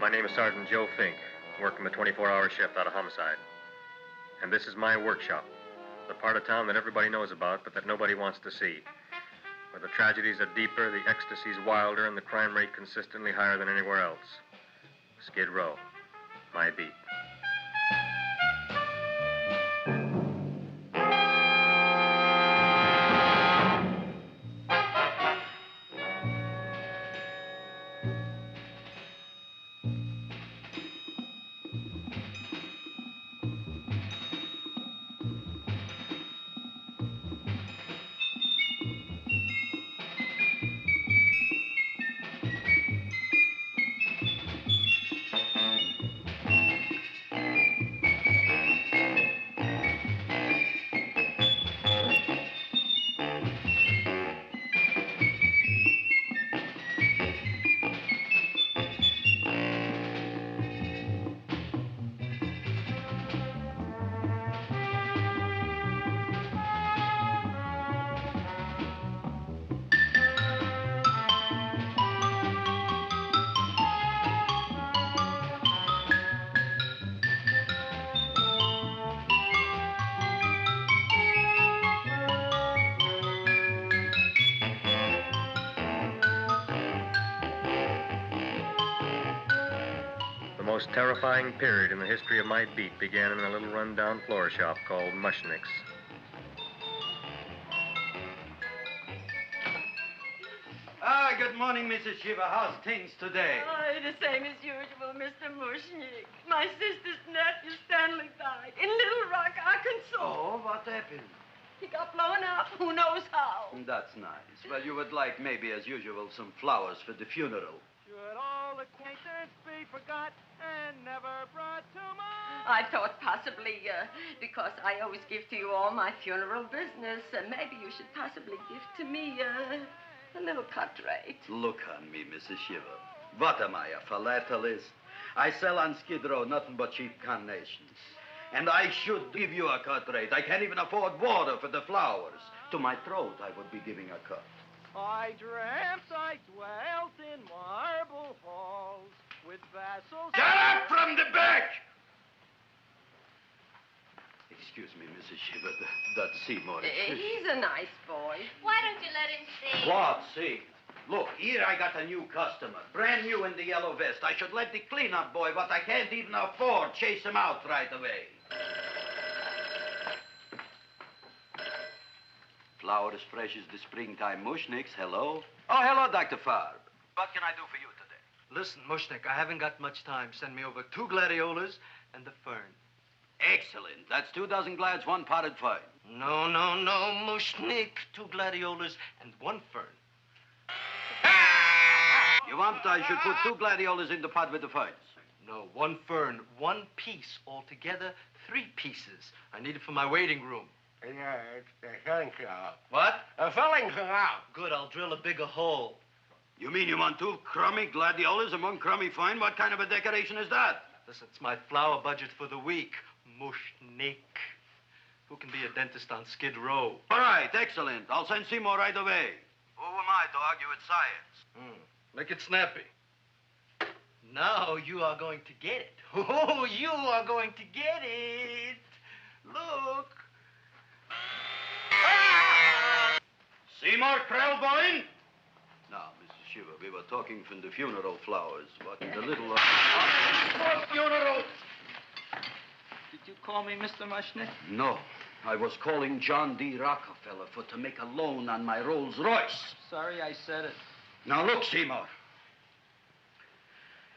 My name is Sergeant Joe Fink, working the 24-hour shift out of homicide. And this is my workshop, the part of town that everybody knows about, but that nobody wants to see. Where the tragedies are deeper, the ecstasy's wilder, and the crime rate consistently higher than anywhere else. Skid Row, my beat. The most terrifying period in the history of my beat began in a little run-down floor shop called Mushnick's. Good morning, Mrs. Shiva. How's things today? Oh, the same as usual, Mr. Mushnick. My sister's nephew, Stanley, died in Little Rock, Arkansas. Oh, what happened? He got blown up. Who knows how? That's nice. Well, you would like, maybe as usual, some flowers for the funeral. Should all acquaintance be forgot and never brought to mind? I thought possibly, because I always give to you all my funeral business, maybe you should possibly give to me a little cut rate. Look on me, Mrs. Shiva. What am I, a philatelist? I sell on Skid Row nothing but cheap carnations. And I should give you a cut rate. I can't even afford water for the flowers. To my throat, I would be giving a cut. I dreamt I dwelt in marble halls with vassals. Get up from the back! Excuse me, Mrs. Shiva, that's Seymour. He's a nice boy. Why don't you let him sing? What, see? Look, here I got a new customer, brand new in the yellow vest. I should let the cleanup boy, but I can't even afford, chase him out right away. Flower as fresh as the springtime Mushnicks. Hello? Oh, hello, Dr. Farb. What can I do for you today? Listen, Mushnick, I haven't got much time. Send me over 2 gladiolas and the fern. Excellent. That's 2 dozen glads, 1 potted fern. No, Mushnick. 2 gladiolas and 1 fern. You want I should put 2 gladiolas in the pot with the ferns? No, 1 fern, 1 piece. Altogether, 3 pieces. I need it for my waiting room. Yeah, it's the filling canal. What? A filling canal. Good, I'll drill a bigger hole. You mean you want 2 crummy gladiolas and 1 crummy fern? What kind of a decoration is that? Listen, it's my flower budget for the week. Mushnick. Who can be a dentist on Skid Row? All right, excellent. I'll send Seymour right away. Who am I to argue with science? Make it snappy. Now you are going to get it. Oh, you are going to get it. Look. Seymour Krelboyne? Now, Mrs. Shiva, we were talking from the funeral flowers. What the little... For funeral. Did you call me Mr. Mushnick? No. I was calling John D. Rockefeller for to make a loan on my Rolls Royce. Sorry I said it. Now, look, Seymour.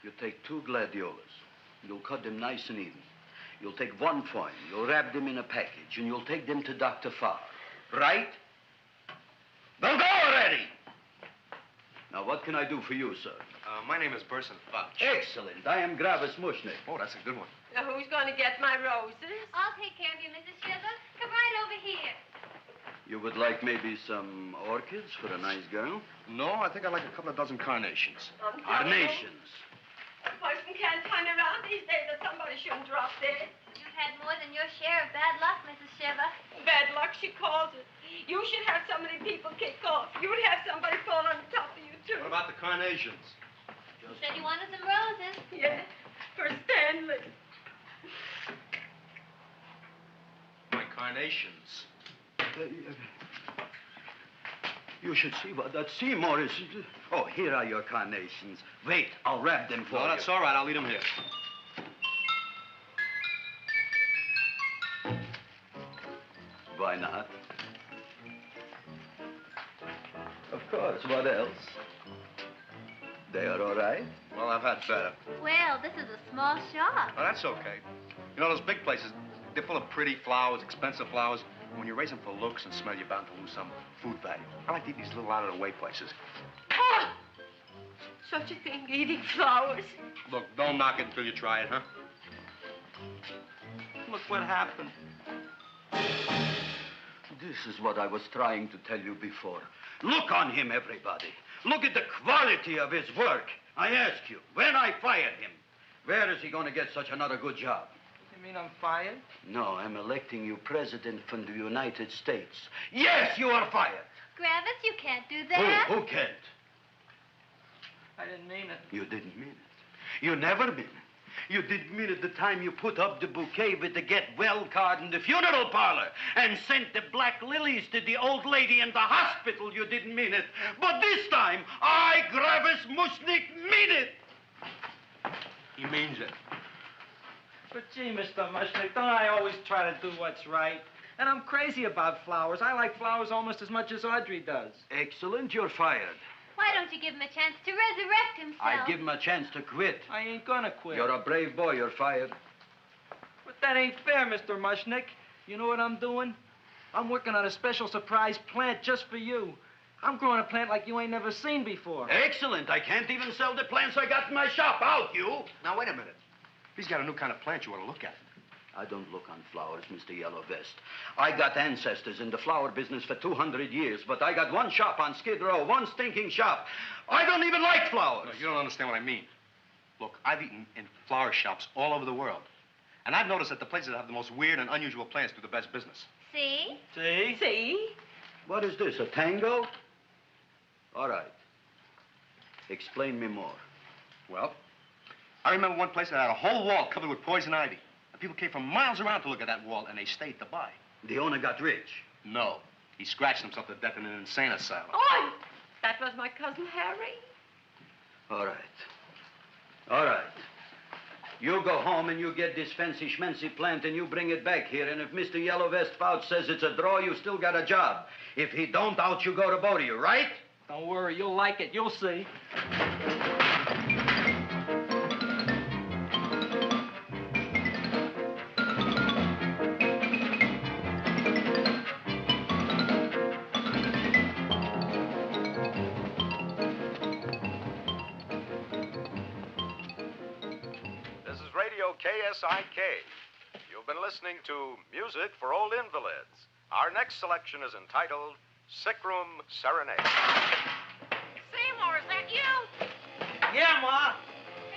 You take 2 gladiolas. You'll cut them nice and even. You'll take 1 fern. You'll wrap them in a package, and you'll take them to Dr. Farr. Right? Well, go already! Now, what can I do for you, sir? My name is Burson Fudge. Excellent. I am Gravis Mushnick. Oh, that's a good one. Now, who's going to get my roses? I'll take care of you, Mrs. Shiva. Come right over here. You would like maybe some orchids for a nice girl? No, I think I'd like a couple of dozen carnations. Carnations. A person can't turn around these days that somebody shouldn't drop dead. You've had more than your share of bad luck, Mrs. Shiva. Bad luck, she calls it. You should have so many people kick off. You would have somebody fall on top of you, too. What about the carnations? You Said you wanted some roses. Yes, for Stanley. My carnations. You should see what that Seymour is. Oh, here are your carnations. Wait, I'll wrap them for you. No, that's all right. I'll leave them here. Why not? Of course, what else? They are all right? Well, I've had better. Well, this is a small shop. Oh, that's okay. You know, those big places, they're full of pretty flowers, expensive flowers. When you raise them for looks and smell, you're bound to lose some food value. I like to eat these little out-of-the-way places. Oh! Such a thing, eating flowers. Look, don't knock it until you try it, huh? Look what happened. This is what I was trying to tell you before. Look on him, everybody. Look at the quality of his work. I ask you, when I fired him, where is he going to get such another good job? You mean I'm fired? No, I'm electing you president from the United States. Yes, you are fired. Gravis, you can't do that. Who can't? I didn't mean it. You didn't mean it. You never mean it. You didn't mean it the time you put up the bouquet with the get well card in the funeral parlor and sent the black lilies to the old lady in the hospital. You didn't mean it. But this time, I, Gravis Mushnick, mean it. He means it. But gee, Mr. Mushnick, don't I always try to do what's right? And I'm crazy about flowers. I like flowers almost as much as Audrey does. Excellent, you're fired. Why don't you give him a chance to resurrect himself? I give him a chance to quit. I ain't gonna quit. You're a brave boy, you're fired. But that ain't fair, Mr. Mushnick. You know what I'm doing? I'm working on a special surprise plant just for you. I'm growing a plant like you ain't never seen before. Excellent. I can't even sell the plants I got in my shop. Out, you. Now, wait a minute. He's got a new kind of plant you ought to look at. I don't look on flowers, Mr. Yellow Vest. I got ancestors in the flower business for 200 years, but I got one shop on Skid Row, one stinking shop. I don't even like flowers. No, you don't understand what I mean. Look, I've eaten in flower shops all over the world. And I've noticed that the places that have the most weird and unusual plants do the best business. See? See? See? What is this, a tango? All right. Explain me more. Well, I remember one place that had a whole wall covered with poison ivy. And people came from miles around to look at that wall, and they stayed to buy. The owner got rich. No. He scratched himself to death in an insane asylum. Oh, that was my cousin Harry. All right. All right. You go home and you get this fancy schmancy plant and you bring it back here. And if Mr. Yellow Vest Fouch says it's a draw, you still got a job. If he don't, out you go to both of you, right? Don't worry, you'll like it. You'll see. KSIK. You've been listening to Music for Old Invalids. Our next selection is entitled Sick Room Serenade. Seymour, is that you? Yeah, Ma.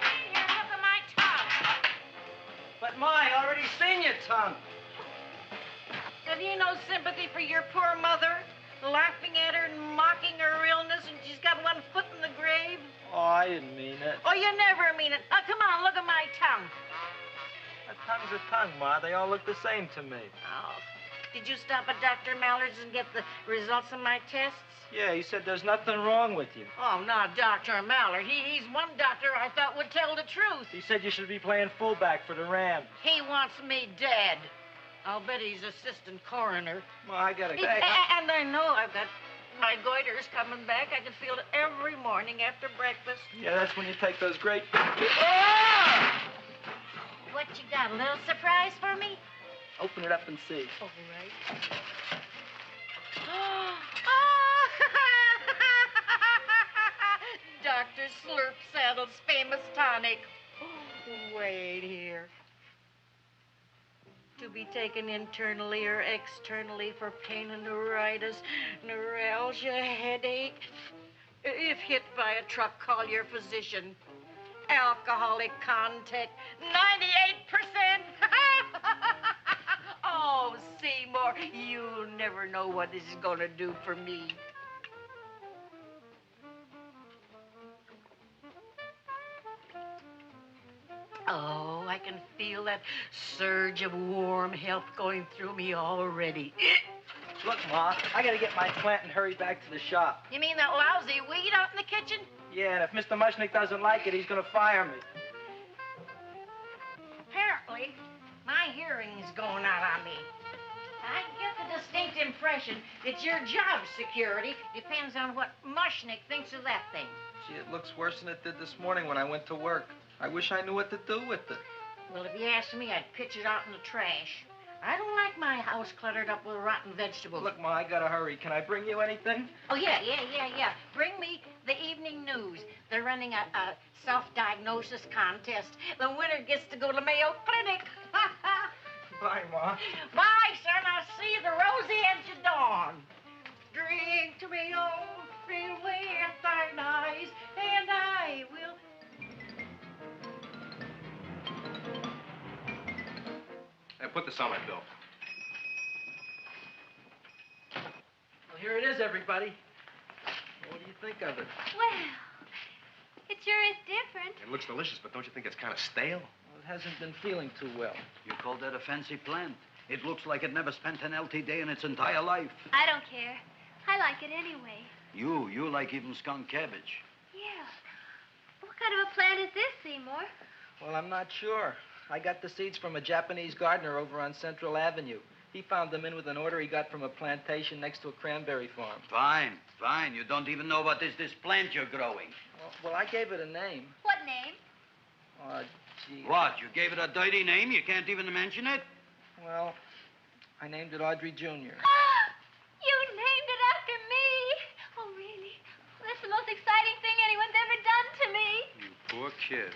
Come in here, look at my tongue. But, Ma, I already seen your tongue. Have you no sympathy for your poor mother? Laughing at her and mocking her illness, and she's got one foot in the grave? Oh, I didn't mean it. Oh, you never mean it. Now, come on, look at my tongue. A tongue's a tongue, Ma. They all look the same to me. Oh, did you stop at Dr. Mallard's and get the results of my tests? Yeah, he said there's nothing wrong with you. Oh, not Dr. Mallard. He's one doctor I thought would tell the truth. He said you should be playing fullback for the Rams. He wants me dead. I'll bet he's assistant coroner. Ma, I gotta go. And I know I've got my goiters coming back. I can feel it every morning after breakfast. Yeah, that's when you take those great... Ah! What you got, a little surprise for me? Open it up and see. All right. Dr. Slurp Saddle's famous tonic. Wait here. To be taken internally or externally for pain and neuritis, neuralgia, headache. If hit by a truck, call your physician. Alcoholic contact, 98%. Oh, Seymour, you'll never know what this is going to do for me. Oh, I can feel that surge of warm health going through me already. Look, Ma, I gotta get my plant and hurry back to the shop. You mean that lousy weed out in the kitchen? Yeah, and if Mr. Mushnick doesn't like it, he's gonna fire me. Apparently, my hearing's going out on me. I get the distinct impression that your job security depends on what Mushnick thinks of that thing. Gee, it looks worse than it did this morning when I went to work. I wish I knew what to do with it. Well, if you asked me, I'd pitch it out in the trash. I don't like my house cluttered up with rotten vegetables. Look, Ma, I gotta hurry. Can I bring you anything? Oh, yeah. Bring me the evening news. They're running a self-diagnosis contest. The winner gets to go to Mayo Clinic. Bye, Ma. Bye, son. I'll see you the rosy edge of dawn. Drink to me, oh, fill with thine eyes, and I will... Hey, put this on my bill. Well, here it is, everybody. What do you think of it? Well, it sure is different. It looks delicious, but don't you think it's kind of stale? Well, it hasn't been feeling too well. You call that a fancy plant? It looks like it never spent an LT day in its entire life. I don't care. I like it anyway. You like even skunk cabbage. Yeah. What kind of a plant is this, Seymour? Well, I'm not sure. I got the seeds from a Japanese gardener over on Central Avenue. He found them in with an order he got from a plantation next to a cranberry farm. Fine. You don't even know what is this plant you're growing. Well, I gave it a name. What name? Oh, gee. What, you gave it a dirty name? You can't even mention it? Well, I named it Audrey Jr. You named it after me. Oh, really? That's the most exciting thing anyone's ever done to me. You poor kid.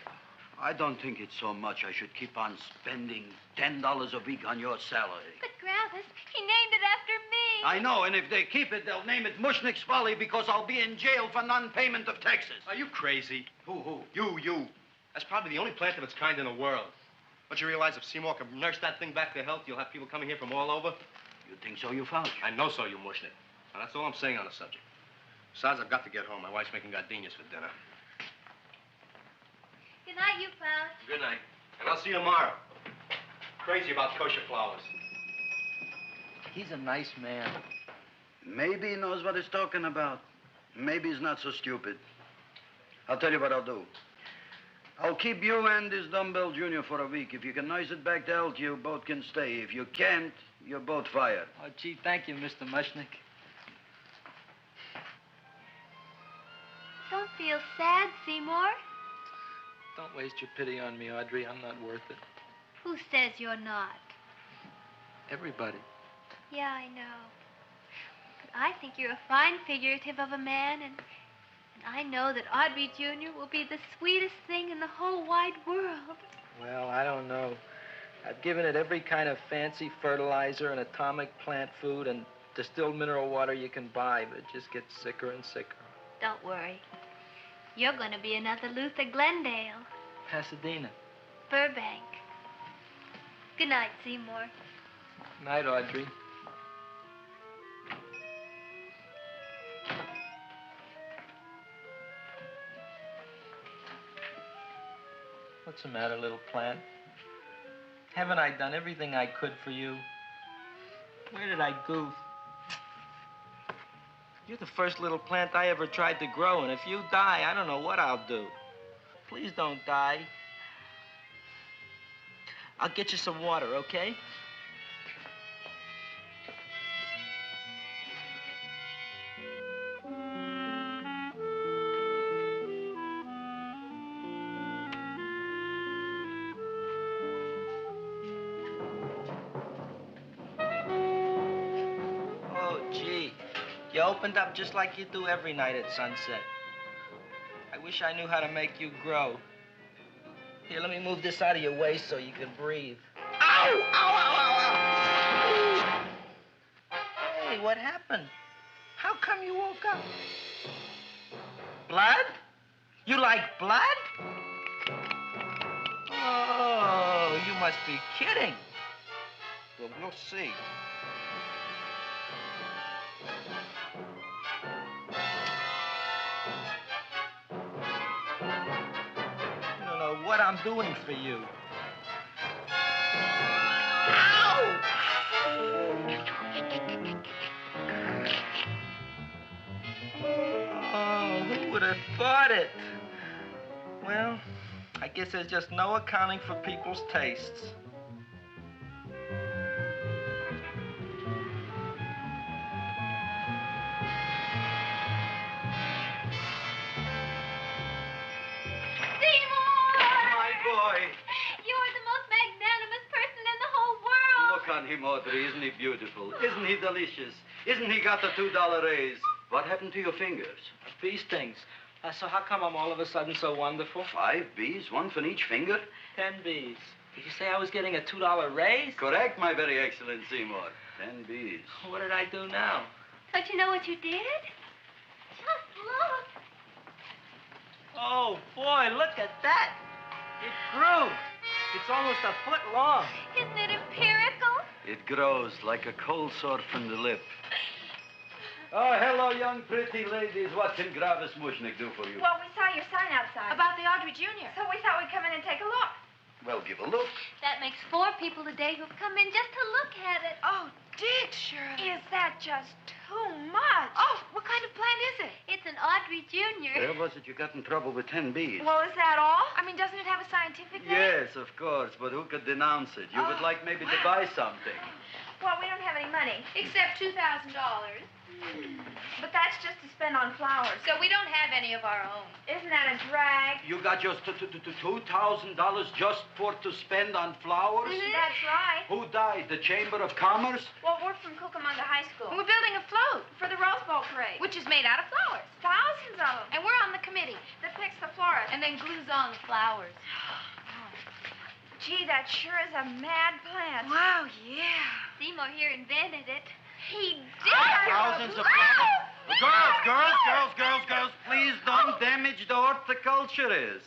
I don't think it's so much I should keep on spending $10 a week on your salary. But, Gravis, he named it after me. I know, and if they keep it, they'll name it Mushnick's Folly because I'll be in jail for non-payment of taxes. Are you crazy? Who? You. That's probably the only plant of its kind in the world. Don't you realize if Seymour can nurse that thing back to health, you'll have people coming here from all over? You think so, you Fauch? I know so, you Mushnick. Now, that's all I'm saying on the subject. Besides, I've got to get home. My wife's making gardenias for dinner. Good night, you Fauch. Good night. And I'll see you tomorrow. Crazy about kosher flowers. He's a nice man. Maybe he knows what he's talking about. Maybe he's not so stupid. I'll tell you what I'll do. I'll keep you and this dumbbell junior for a week. If you can nurse it back to health, you both can stay. If you can't, you're both fired. Oh, gee, thank you, Mr. Mushnick. Don't feel sad, Seymour. Don't waste your pity on me, Audrey. I'm not worth it. Who says you're not? Everybody. Yeah, I know. But I think you're a fine figurative of a man, and I know that Audrey Jr. will be the sweetest thing in the whole wide world. Well, I don't know. I've given it every kind of fancy fertilizer and atomic plant food and distilled mineral water you can buy, but it just gets sicker and sicker. Don't worry. You're going to be another Luther Glendale. Pasadena. Burbank. Good night, Seymour. Night, Audrey. What's the matter, little plant? Haven't I done everything I could for you? Where did I goof? You're the first little plant I ever tried to grow, and if you die, I don't know what I'll do. Please don't die. I'll get you some water, okay? You opened up just like you do every night at sunset. I wish I knew how to make you grow. Here, let me move this out of your way so you can breathe. Ow! Ow, ow, ow, ow! Hey, what happened? How come you woke up? Blood? You like blood? Oh, you must be kidding. Well, we'll see. What what I'm doing for you. Ow! Oh, who would have thought it? Well, I guess there's just no accounting for people's tastes. My boy. You're the most magnanimous person in the whole world. Look on him, Audrey. Isn't he beautiful? Isn't he delicious? Isn't he got the $2 raise? What happened to your fingers? Bee stings. So how come I'm all of a sudden so wonderful? 5 bees, one for each finger? 10 bees. Did you say I was getting a $2 raise? Correct, my very excellent Seymour. 10 bees. What did I do now? Don't you know what you did? Just look. Oh, boy, look at that. It grew. It's almost a foot long. Isn't it empirical? It grows like a cold sore from the lip. Oh, hello, young pretty ladies. What can Gravis Mushnick do for you? Well, we saw your sign outside. About the Audrey Jr. So we thought we'd come in and take a look. Well, give a look. That makes 4 people today who've come in just to look at it. Oh, Dick, Shirley. Is that just too much? Oh, what kind of plant is it? It's an Audrey Jr. Where was it you got in trouble with 10 bees? Well, is that all? I mean, doesn't it have a scientific name? Yes, of course, but who could denounce it? You would like maybe to buy something. Well, we don't have any money. Except $2,000. But that's just to spend on flowers. So we don't have any of our own. Isn't that a drag? You got just $2,000 just to spend on flowers? That's right. Who died? The Chamber of Commerce? Well, we're from Cucamonga High School. We're building a float for the Rose Bowl parade. Which is made out of flowers. Thousands of them. And we're on the committee that picks the florist. And then glues on the flowers. Gee, that sure is a mad plant. Wow, yeah. Seymour here invented it. He did. Thousands of flowers. Girls, please don't damage the horticulturist.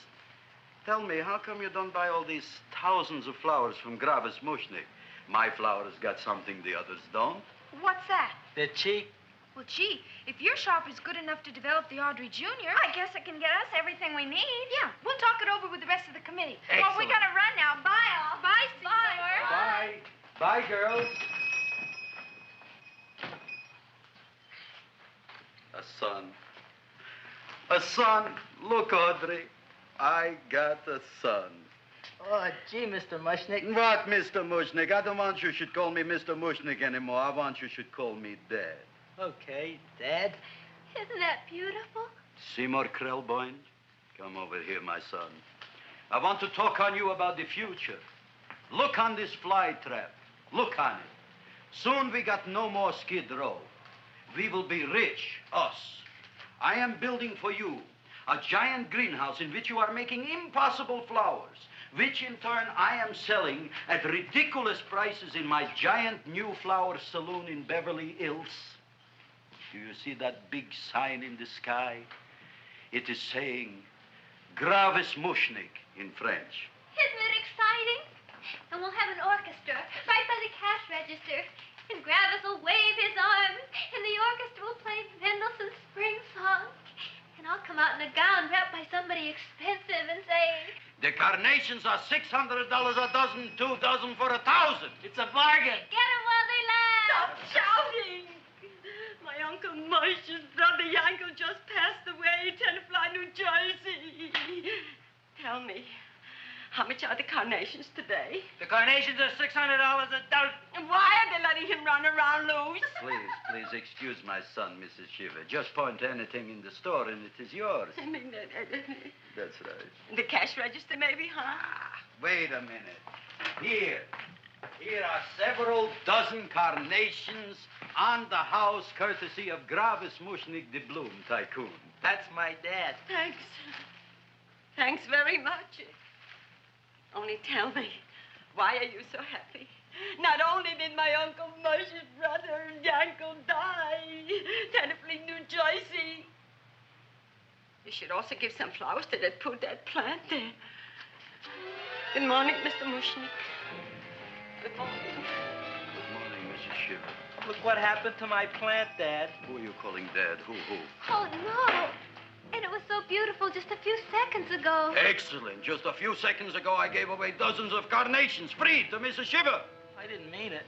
Tell me, how come you don't buy all these thousands of flowers from Gravis Mushnick? My flowers got something the others don't. What's that? They're cheap. Well, gee, if your shop is good enough to develop the Audrey Jr., I guess it can get us everything we need. Yeah, we'll talk it over with the rest of the committee. Well, we gotta run now. Bye, all. Bye, Seymour. Bye. Bye, girls. A son. A son. Look, Audrey. I got a son. Oh, gee, Mr. Mushnick. What, Mr. Mushnick? I don't want you should call me Mr. Mushnick anymore. I want you should call me Dad. Okay, Dad. Isn't that beautiful? Seymour Krelboyne, come over here, my son. I want to talk on you about the future. Look on this fly trap. Look on it. Soon we got no more Skid Row. We will be rich, us. I am building for you a giant greenhouse in which you are making impossible flowers, which in turn I am selling at ridiculous prices in my giant new flower saloon in Beverly Hills. Do you see that big sign in the sky? It is saying Gravis Mushnick in French. Isn't it exciting? And we'll have an orchestra right by the cash register. And Gravis will wave his arms, and the orchestra will play Mendelssohn's Spring Song. And I'll come out in a gown wrapped by somebody expensive and say, The carnations are $600 a dozen, 2 dozen for 1,000. It's a bargain. get 'em while they last. Stop shouting! My Uncle Moshe's brother Yankel just passed away, Tenafly, New Jersey. Tell me, how much are the carnations today? The carnations are $600 a dozen. And why are they letting him run around loose? Please excuse my son, Mrs. Shiver. Just point to anything in the store and it is yours. I mean, That's right. the cash register maybe, huh? Wait a minute. Here are several dozen carnations on the house courtesy of Gravis Mushnick, the Bloom Tycoon. That's my dad. Thanks. Thanks very much. Only tell me, why are you so happy? Not only did my Uncle Moshe's brother Yankel die, Tenafly, New Jersey, you should also give some flowers to that poor dead plant there. Good morning, Mr. Mushnick. Good morning. Good morning, Mrs. Shiver. Look what happened to my plant, Dad. Who are you calling Dad? Who? Oh, no. And it was so beautiful just a few seconds ago. Excellent. Just a few seconds ago, I gave away dozens of carnations free to Mrs. Shiver. I didn't mean it.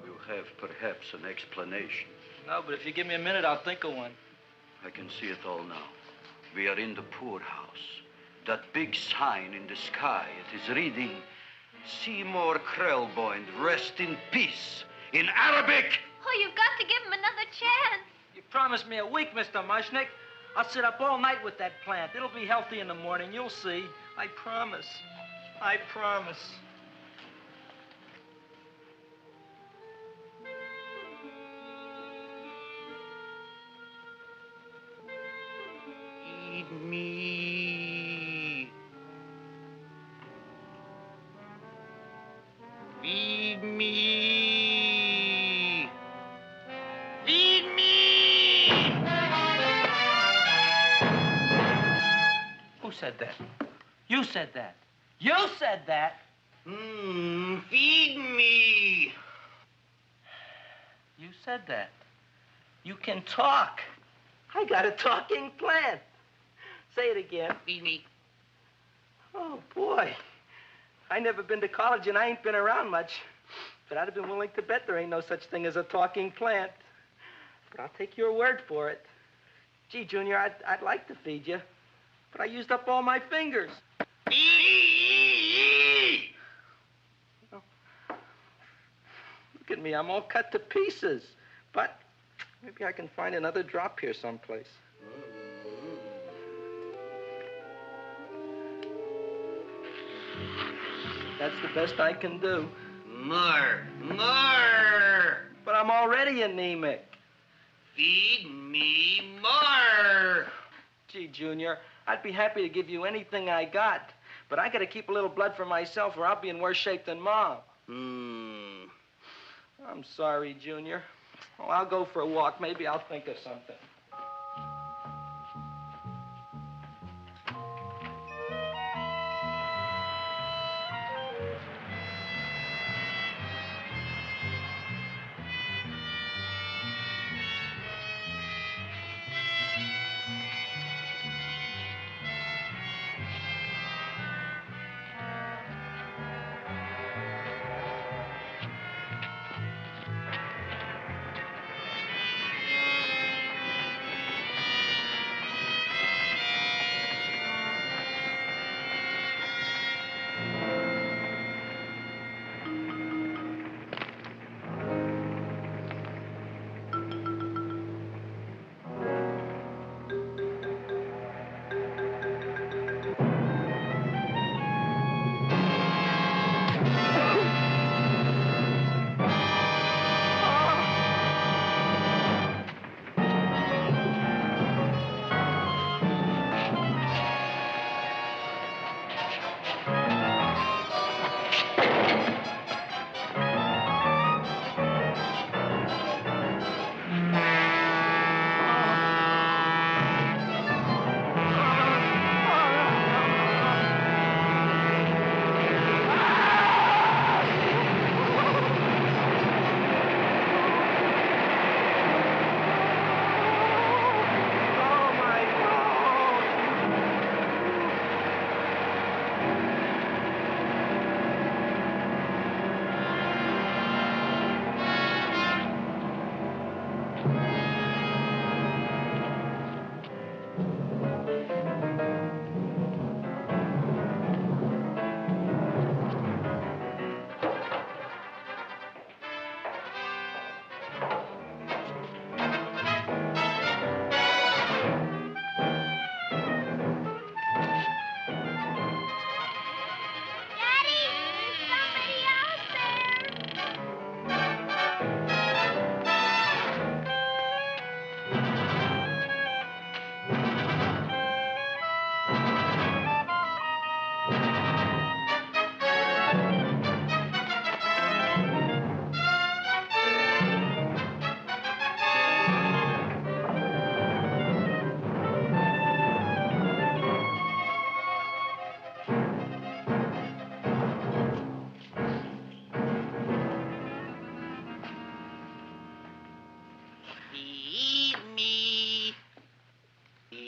You have perhaps an explanation. No, but if you give me a minute, I'll think of one. I can see it all now. We are in the poorhouse. That big sign in the sky, it is reading, Seymour Krelboyne, rest in peace, in Arabic. Oh, you've got to give him another chance. You promised me a week, Mr. Mushnick. I'll sit up all night with that plant. It'll be healthy in the morning. You'll see. I promise. I promise. Feed me. Feed me. Feed me. Who said that? You said that. You said that. Feed me. You said that. You can talk. I got a talking plant. Say it again. Feed me. Oh, boy. I never been to college and I ain't been around much. But I'd have been willing to bet there ain't no such thing as a talking plant. But I'll take your word for it. Gee, Junior, I'd like to feed you. But I used up all my fingers. Oh. Look at me. I'm all cut to pieces. But maybe I can find another drop here someplace. That's the best I can do. More. But I'm already anemic. Feed me more. Gee, Junior, I'd be happy to give you anything I got. But I gotta keep a little blood for myself or I'll be in worse shape than Mom. I'm sorry, Junior. Well, I'll go for a walk. Maybe I'll think of something.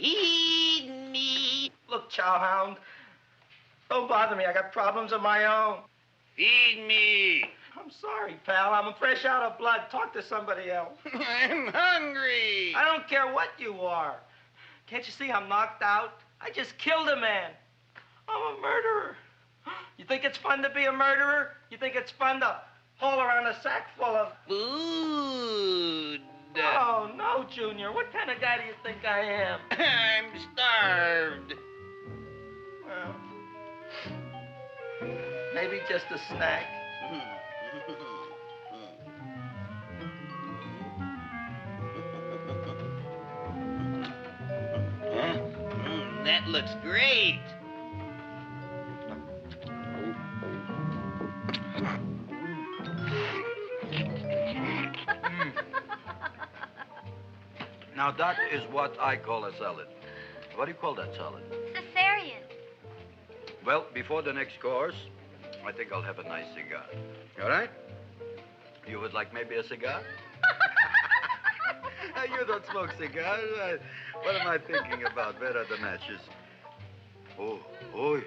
Feed me. Look, Chowhound, don't bother me. I got problems of my own. Feed me. I'm sorry, pal. I'm fresh out of blood. Talk to somebody else. I'm hungry. I don't care what you are. Can't you see I'm knocked out? I just killed a man. I'm a murderer. You think it's fun to be a murderer? You think it's fun to haul around a sack full of... Food. Oh, no, Junior. What kind of guy do you think I am? I'm starved. Well, maybe just a snack. That looks great. Now, that is what I call a salad. What do you call that salad? Caesarean. Well, before the next course, I think I'll have a nice cigar. All right? You would like maybe a cigar? You don't smoke cigars. What am I thinking about? Where are the matches? Oh, oi.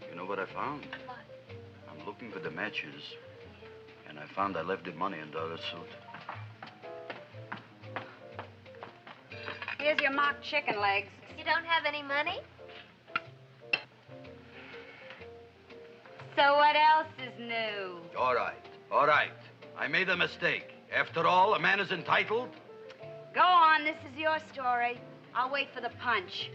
You know what I found? What? I'm looking for the matches, and I found I left the money in the other suit. Here's your mock chicken legs. You don't have any money? So what else is new? All right, all right. I made a mistake. After all, a man is entitled. Go on, this is your story. I'll wait for the punch.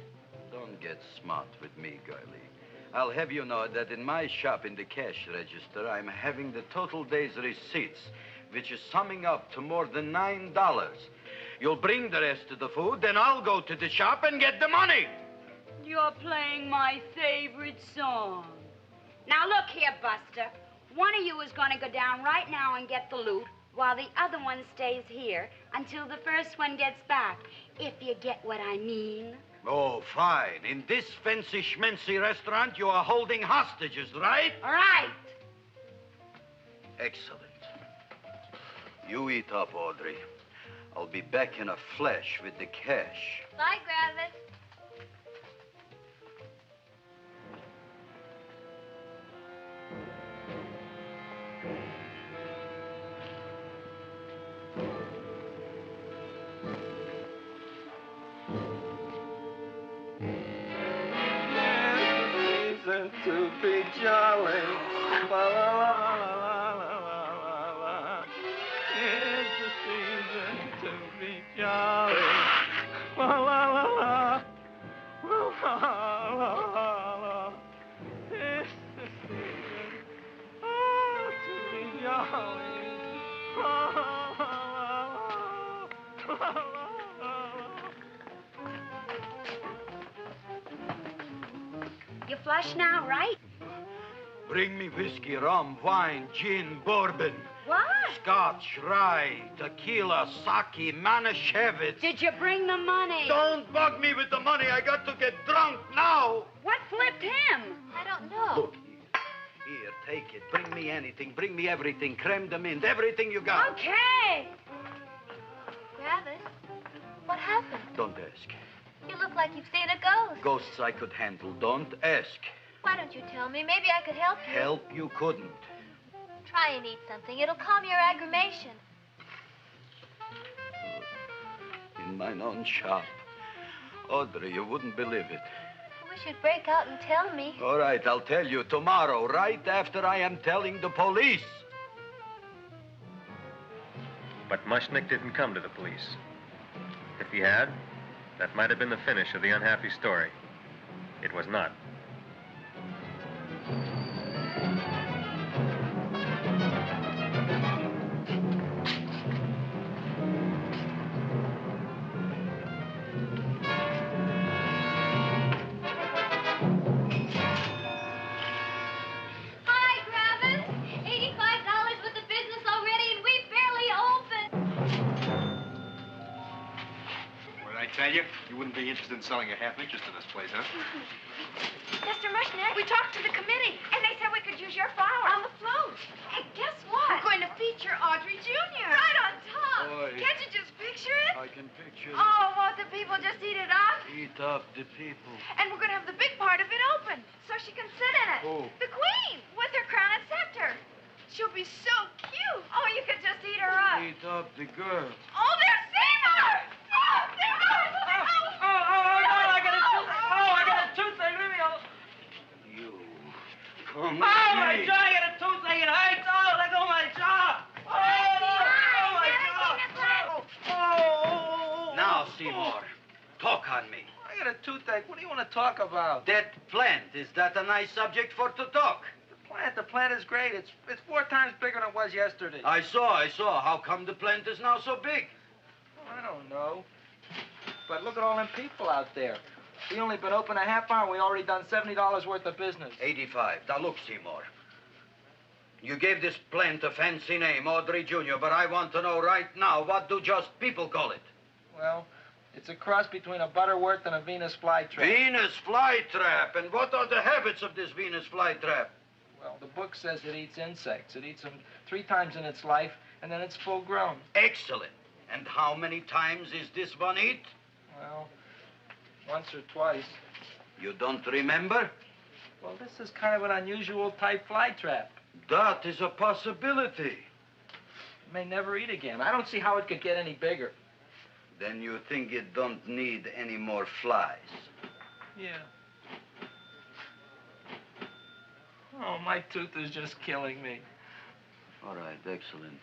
Don't get smart with me, girlie. I'll have you know that in my shop in the cash register, I'm having the total day's receipts, which is summing up to more than $9. You'll bring the rest of the food, then I'll go to the shop and get the money. You're playing my favorite song. Now look here, Buster. One of you is going to go down right now and get the loot, while the other one stays here until the first one gets back, if you get what I mean. Oh, fine. In this fancy schmancy restaurant, you are holding hostages, right? All right. Excellent. You eat up, Audrey. I'll be back in a flash with the cash. Bye, Gravis. To be jolly. La la la la la la la la. It's the season to be jolly. La la la la. La la la la. It's the season to be jolly. La la la la. La la la. You flush now, right? Bring me whiskey, rum, wine, gin, bourbon. What? Scotch, rye, tequila, sake, Manischewitz. Did you bring the money? Don't bug me with the money. I got to get drunk now. What flipped him? I don't know. Look, here, take it. Bring me anything. Bring me everything. Creme de menthe, everything you got. Okay. Gravis, what happened? Don't ask. You look like you've seen a ghost. Ghosts I could handle. Don't ask. Why don't you tell me? Maybe I could help you. Help you couldn't. Try and eat something. It'll calm your aggravation. In mine own shop. Audrey, you wouldn't believe it. I wish you'd break out and tell me. All right, I'll tell you tomorrow, right after I am telling the police. But Mushnick didn't come to the police. If he had, that might have been the finish of the unhappy story. It was not. Hi, Gravis. $85 with the business already, and we barely opened. What did I tell tell you, you wouldn't be interested in selling a half interest in this place, huh? Mr. Mushnick, we talked to the committee, and they said we could use your flower. On the float. And guess what? We're going to feature Audrey Jr. Right on top. Boy. Can't you just picture it? I can picture it. Oh, won't the people just eat it up? Eat up the people. And we're going to have the big part of it open, so she can sit in it. Who? The queen, with her crown and scepter. She'll be so cute. Oh, you could just eat her up. Eat up the girl. Oh, there's Seymour! Oh, Seymour! I got a toothache. Leave me alone. You. Come Oh, my here. jaw! I got a toothache. It hurts. Oh, let go of my jaw. Oh, my jaw. Oh. Now, Seymour, talk on me. I got a toothache. What do you want to talk about? That plant, is that a nice subject for to talk? The plant is great. It's 4 times bigger than it was yesterday. I saw. How come the plant is now so big? I don't know. But look at all them people out there. We only been open a half hour, and we already done $70 worth of business. 85. Now, look, Seymour. You gave this plant a fancy name, Audrey Jr., but I want to know right now, what do just people call it? Well, it's a cross between a Butterworth and a Venus flytrap. Venus flytrap. And what are the habits of this Venus flytrap? Well, the book says it eats insects. It eats them 3 times in its life, and then it's full grown. Excellent. And how many times is this one eat? Well, once or twice. You don't remember? Well, this is kind of an unusual type flytrap. That is a possibility. It may never eat again. I don't see how it could get any bigger. Then you think it don't need any more flies? Yeah. Oh, my tooth is just killing me. All right, excellent.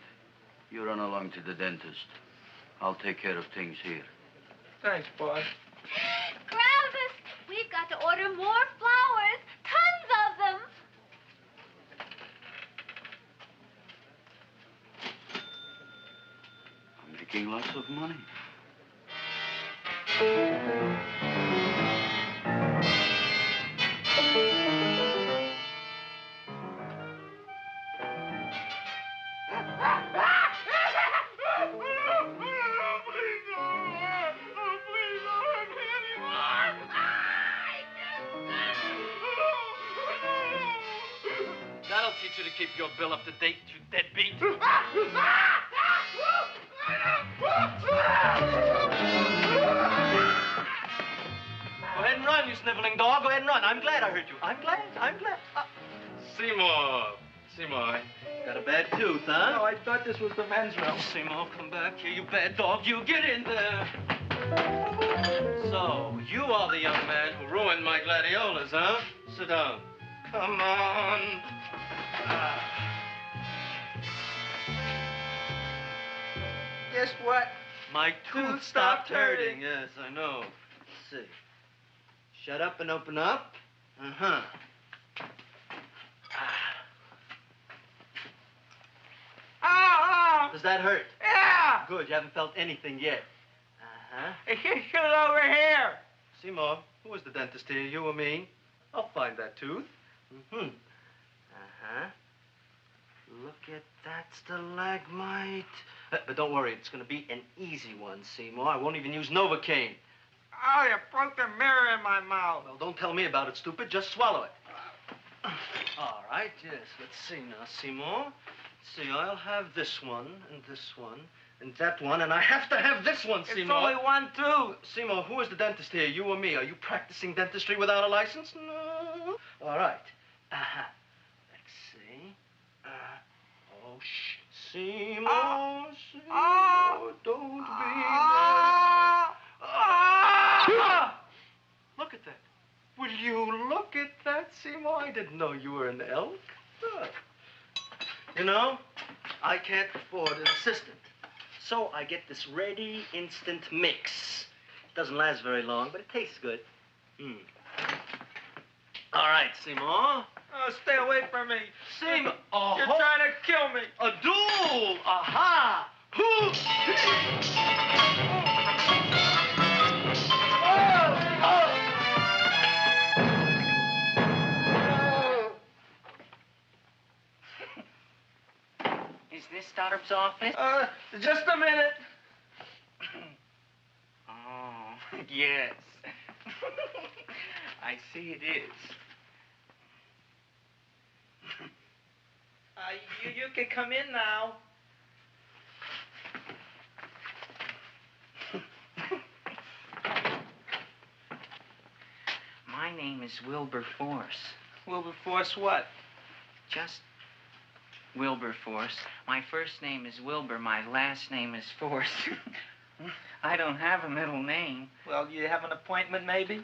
You run along to the dentist. I'll take care of things here. Thanks, boss. Kravis, we've got to order more flowers. Tons of them. I'm making lots of money. That'll teach you to keep your bill up to date, you deadbeat. Go ahead and run, you sniveling dog. Go ahead and run. I'm glad I heard you. I'm glad. Seymour, got a bad tooth, huh? No, I thought this was the men's room. Seymour, come back here, you bad dog. You get in there. So, you are the young man who ruined my gladiolas, huh? Sit down. Come on. Guess what? My tooth stopped hurting. Yes, I know. Let's see. Shut up and open up. Uh-huh. Oh! Does that hurt? Yeah! Good, you haven't felt anything yet. Uh-huh. It's over here. Seymour, who is the dentist here, you or me? I'll find that tooth. Mm-hmm. Uh-huh. Look at that stalagmite. But don't worry, it's going to be an easy one, Seymour. I won't even use Novocaine. Oh, you broke the mirror in my mouth. Well, don't tell me about it, stupid. Just swallow it. All right, yes. Let's see now, Seymour. See, I'll have this one, and this one, and that one, and I have to have this one, Seymour. It's only one tooth. Seymour, who is the dentist here, you or me? Are you practicing dentistry without a license? No. All right. Uh-huh. Let's see. Oh, shh. Seymour, Seymour, don't be mad. Look at that. Will you look at that, Seymour? I didn't know you were an elk. You know, I can't afford an assistant. So I get this ready instant mix. It doesn't last very long, but it tastes good. All right, Seymour. Oh, stay away from me. Seymour. You're trying to kill me. A duel. Aha. Is this Stoddard's office? Just a minute. Oh. Yes. I see it is. You can come in now. My name is Wilberforce. Wilberforce what? Just Wilberforce. My first name is Wilbur. My last name is Force. I don't have a middle name. Well, you have an appointment, maybe?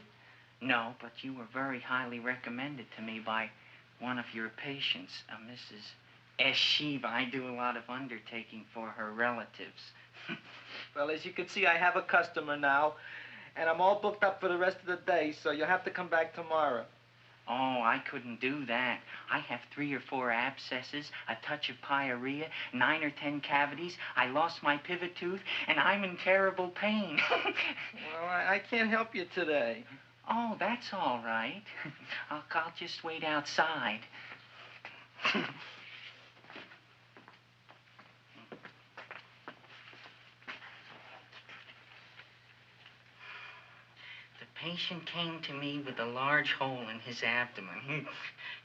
No, but you were very highly recommended to me by one of your patients, Mrs. S. Shiva. I do a lot of undertaking for her relatives. Well, as you can see, I have a customer now, and I'm all booked up for the rest of the day, so you'll have to come back tomorrow. Oh, I couldn't do that. I have 3 or 4 abscesses, a touch of pyorrhea, 9 or 10 cavities. I lost my pivot tooth, and I'm in terrible pain. Well, I can't help you today. Oh, that's all right. I'll just wait outside. The patient came to me with a large hole in his abdomen,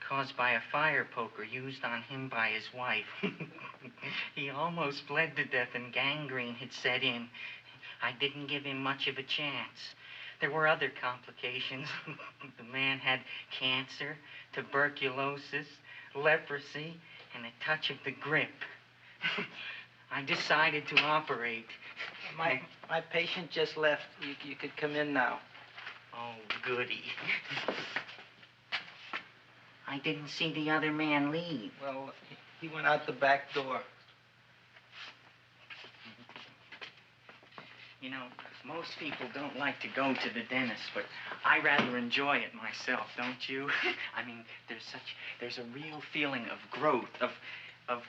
caused by a fire poker used on him by his wife. He almost bled to death and gangrene had set in. I didn't give him much of a chance. There were other complications. The man had cancer, tuberculosis, leprosy, and a touch of the grip. I decided to operate. My patient just left. You could come in now. Oh, goody. I didn't see the other man leave. Well, he went out the back door. You know, most people don't like to go to the dentist, but I rather enjoy it myself, don't you? I mean, there's a real feeling of growth, of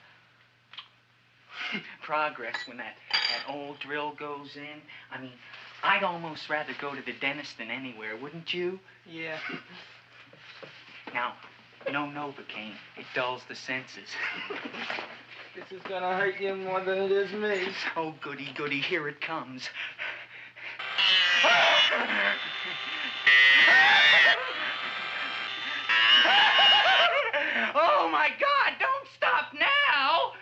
progress when that old drill goes in. I mean, I'd almost rather go to the dentist than anywhere, wouldn't you? Yeah. Now, no Novocaine. It dulls the senses. This is gonna hurt you more than it is me. Oh, goody, goody, here it comes. Oh, my God, don't stop now!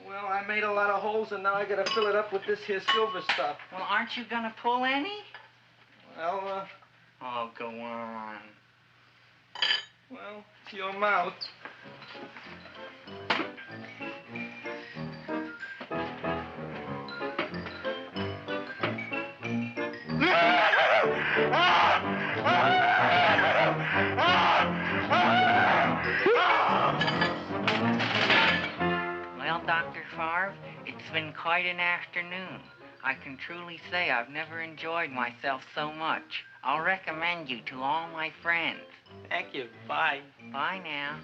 Well, I made a lot of holes, and now I gotta fill it up with this here silver stuff. Well, aren't you gonna pull any? Well, Oh, go on. Well, it's your mouth. Well, Dr. Favre, it's been quite an afternoon. I can truly say I've never enjoyed myself so much. I'll recommend you to all my friends. Thank you. Bye. Bye now.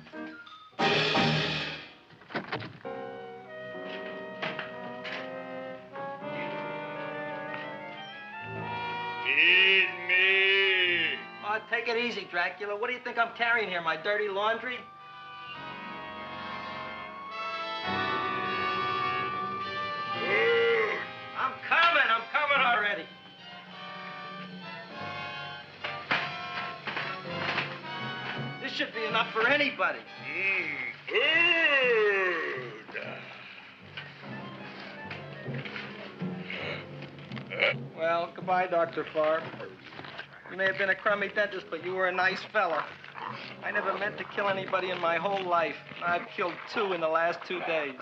Feed me. Oh, take it easy, Dracula. What do you think I'm carrying here, my dirty laundry? I'm coming already. This should be enough for anybody. Well, goodbye, Dr. Favre. You may have been a crummy dentist, but you were a nice fella. I never meant to kill anybody in my whole life. I've killed 2 in the last 2 days.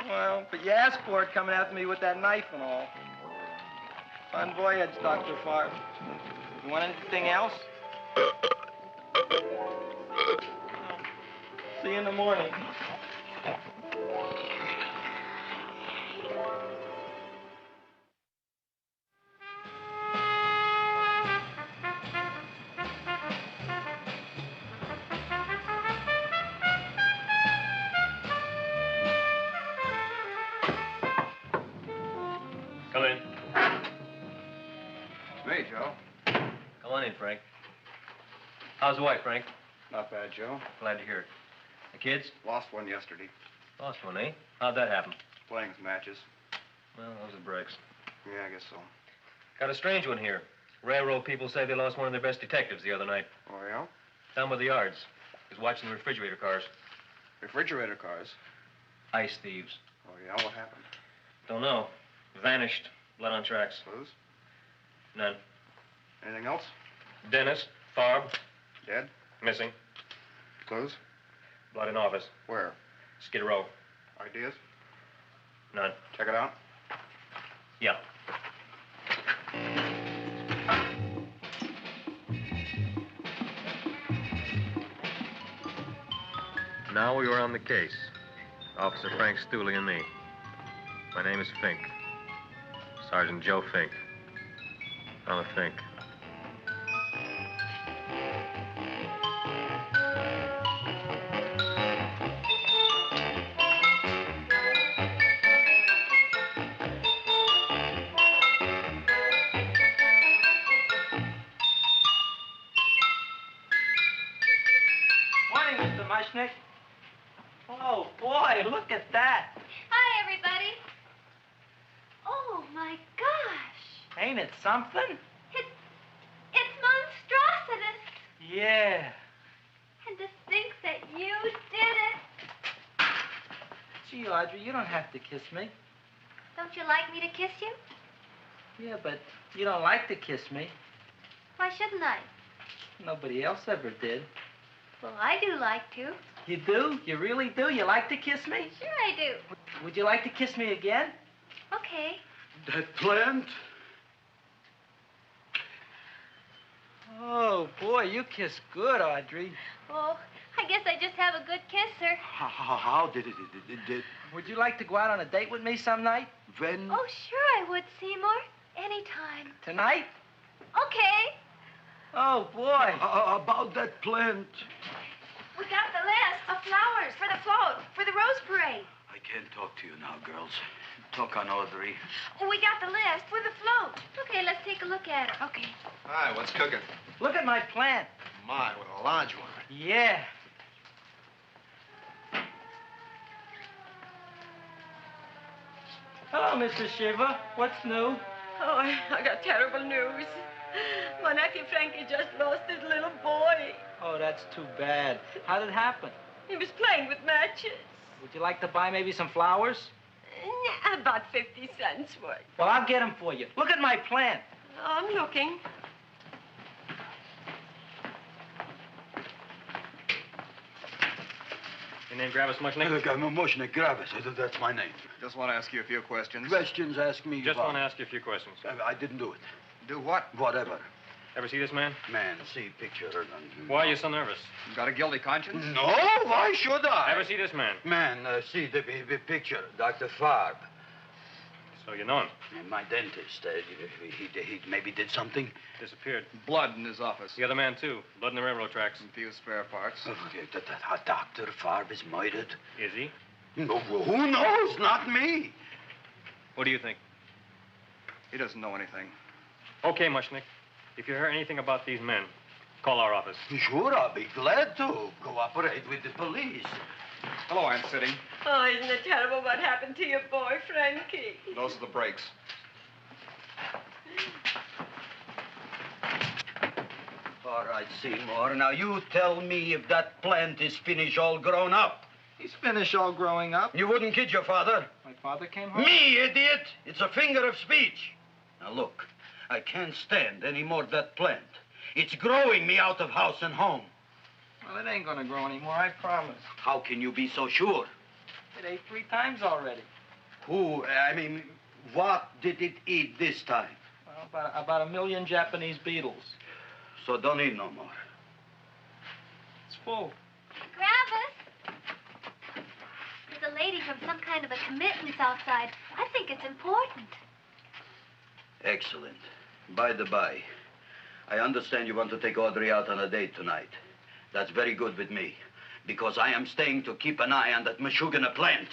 Well, but you asked for it coming after me with that knife and all. Fun voyage, Dr. Favre. You want anything else? See you in the morning. Come in. Hey, Joe. Come on in, Frank. How's the wife, Frank? Not bad, Joe. Glad to hear it. The kids? Lost one yesterday. Lost one, eh? How'd that happen? Playing some matches. Well, those are breaks. Yeah, I guess so. Got a strange one here. Railroad people say they lost one of their best detectives the other night. Oh, yeah? Down by the yards. He was watching the refrigerator cars. Refrigerator cars? Ice thieves. Oh, yeah? What happened? Don't know. Vanished. Blood on tracks. Clues? None. Anything else? Dennis. Farb. Dead? Missing. Clues? Blood in office. Where? Skid Row. Ideas? None. Check it out. Yeah. Now we were on the case. Officer Frank Stooley and me. My name is Fink. Sergeant Joe Fink. I'm a Fink. Morning, Mr. Mushnick. Oh, boy, look at that. Hi, everybody. Oh, my gosh. Ain't it something? It's monstrositous. Yeah. And to think that you did it. Gee, Audrey, you don't have to kiss me. Don't you like me to kiss you? Yeah, but you don't like to kiss me. Why shouldn't I? Nobody else ever did. Well, I do like to. You do? You really do? You like to kiss me? Sure I do. Would you like to kiss me again? Okay. That plant? Oh, boy, you kiss good, Audrey. Oh, I guess I just have a good kisser. How did it? Would you like to go out on a date with me some night? When? Oh, sure I would, Seymour. Anytime. Tonight? Okay. Oh, boy. About that plant. We got the list of flowers for the float, for the Rose Parade. I can't talk to you now, girls. Talk on Audrey. We got the list for the float. Okay, let's take a look at it. Okay. Hi, what's cooking? Look at my plant. My, with a large one. Yeah. Hello, Mr. Shiva. What's new? Oh, I got terrible news. My nephew Frankie just lost his little boy. Oh, that's too bad. How did it happen? He was playing with matches. Would you like to buy maybe some flowers? About 50 cents worth. Well, I'll get them for you. Look at my plant. I'm looking. Your name Gravis Mushnick? Look, I'm a Mushnick Gravis. That's my name. Just want to ask you a few questions. Questions, ask me. Just about- want to ask you a few questions. I didn't do it. Do what? Whatever. Ever see this man? Man, see picture. Why are you so nervous? You got a guilty conscience? No, why should I? Ever see this man? Man, see the picture. Dr. Farb. So you know him. My dentist. He maybe did something. Disappeared. Blood in his office. The other man, too. Blood in the railroad tracks. And few spare parts. Dr. Farb is murdered. Is he? No, who knows? Not me. What do you think? He doesn't know anything. Okay, Mushnick. If you hear anything about these men, call our office. Sure, I'll be glad to cooperate with the police. Hello, Aunt Sitting. Oh, isn't it terrible what happened to your boy, Frankie? Those are the brakes. All right, Seymour. Now, you tell me if that plant is finished all grown up. He's finished all growing up. You wouldn't kid your father? My father came home? Me, idiot! It's a finger of speech. Now, look, I can't stand any more of that plant. It's growing me out of house and home. Well, it ain't gonna grow anymore, I promise. How can you be so sure? It ate 3 times already. What did it eat this time? Well, about 1 million Japanese beetles. So don't eat no more. It's full. Gravis! There's a lady from some kind of a committance outside. I think it's important. Excellent. By the by, I understand you want to take Audrey out on a date tonight. That's very good with me, because I am staying to keep an eye on that Meshuggah plant.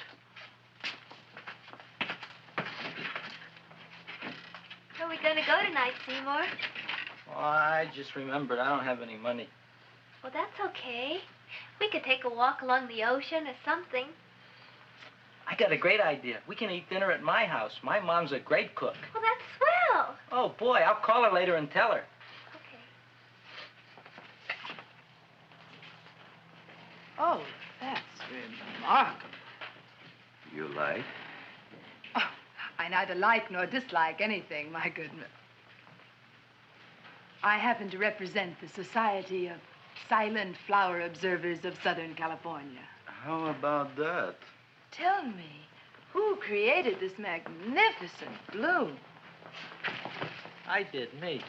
Where are we going to go tonight, Seymour? Well, I just remembered I don't have any money. Well, that's okay. We could take a walk along the ocean or something. I got a great idea. We can eat dinner at my house. My mom's a great cook. Well, that's swell. Oh, boy, I'll call her later and tell her. Oh, that's remarkable. You like? Oh, I neither like nor dislike anything, my goodness. I happen to represent the Society of Silent Flower Observers of Southern California. How about that? Tell me, who created this magnificent bloom? I did, me.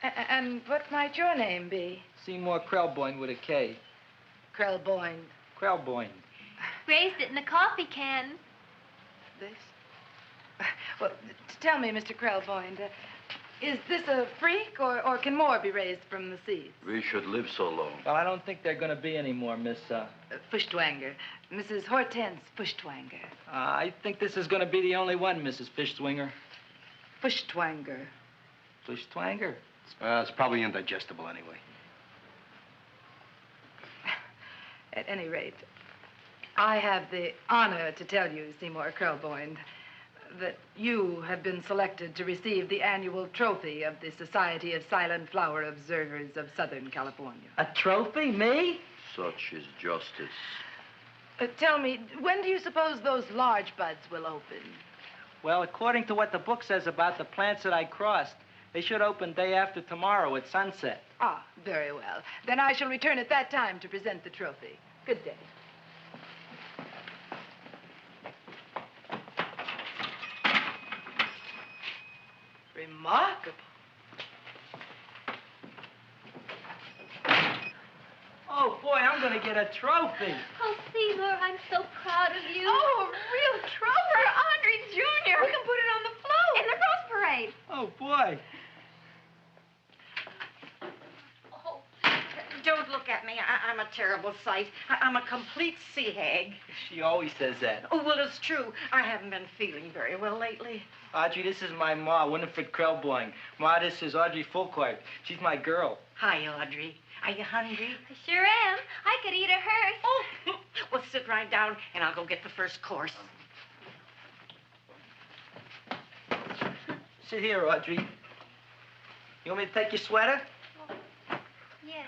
And what might your name be? Seymour Krelboyne with a K. Krelboyne. Krelboyne. Raised it in a coffee can. This? Well, tell me, Mr. Krelboyne, is this a freak, or can more be raised from the seeds? We should live so long. Well, I don't think there are going to be any more, Miss, Fuschtwanger. Mrs. Hortense Fuschtwanger. I think this is going to be the only one, Mrs. Fishswinger. Fuschtwanger. Fuschtwanger? It's probably indigestible anyway. At any rate, I have the honor to tell you, Seymour Krelboyne, that you have been selected to receive the annual trophy of the Society of Silent Flower Observers of Southern California. A trophy? Me? Such is justice. Tell me, when do you suppose those large buds will open? Well, according to what the book says about the plants that I crossed, they should open day after tomorrow at sunset. Ah, very well. Then I shall return at that time to present the trophy. Good day. Remarkable. Oh, boy, I'm going to get a trophy. Oh, Seymour, I'm so proud of you. Oh, a real trophy for Audrey Jr. We can put it on the float. In the Rose Parade. Oh, boy. Don't look at me. I'm a terrible sight. I'm a complete sea hag. She always says that. Oh, well, it's true. I haven't been feeling very well lately. Audrey, this is my ma, Winifred Krelboyne. Ma, this is Audrey Fulcourt. She's my girl. Hi, Audrey. Are you hungry? I sure am. I could eat a hearse. Oh, well, sit right down, and I'll go get the first course. Sit here, Audrey. You want me to take your sweater? Yes.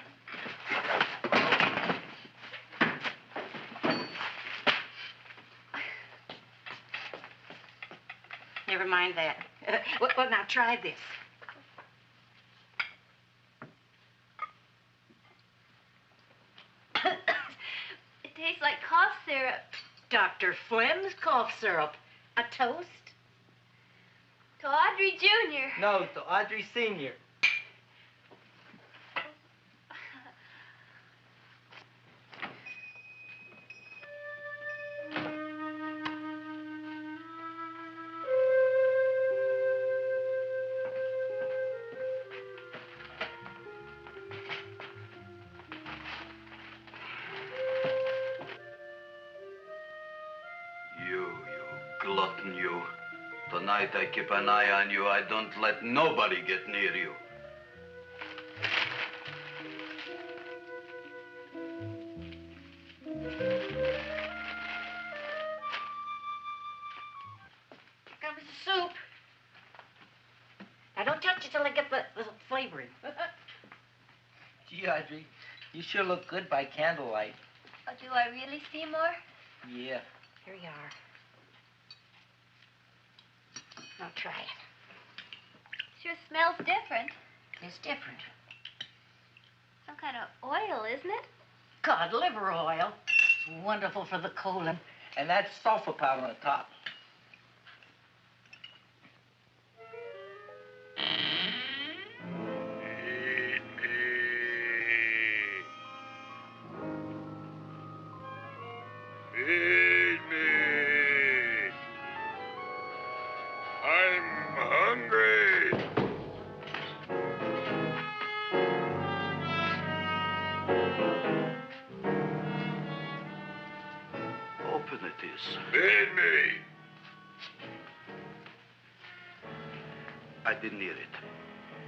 Never mind that. Well, now try this. It tastes like cough syrup. Dr. Flynn's cough syrup. A toast? To Audrey Jr. No, to Audrey Sr. You glutton, you. Tonight I keep an eye on you. I don't let nobody get near you. Comes the soup. Now, don't touch it till I get the flavoring. Gee, Audrey, you sure look good by candlelight. Oh, do I really, Seymour? Yeah. Here you are. Now, try it. Sure smells different. It's different. Some kind of oil, isn't it? Cod liver oil. It's wonderful for the colon. And that's sulfur powder on the top. Feed me. I'm hungry. Open it is. Feed me. I didn't hear it.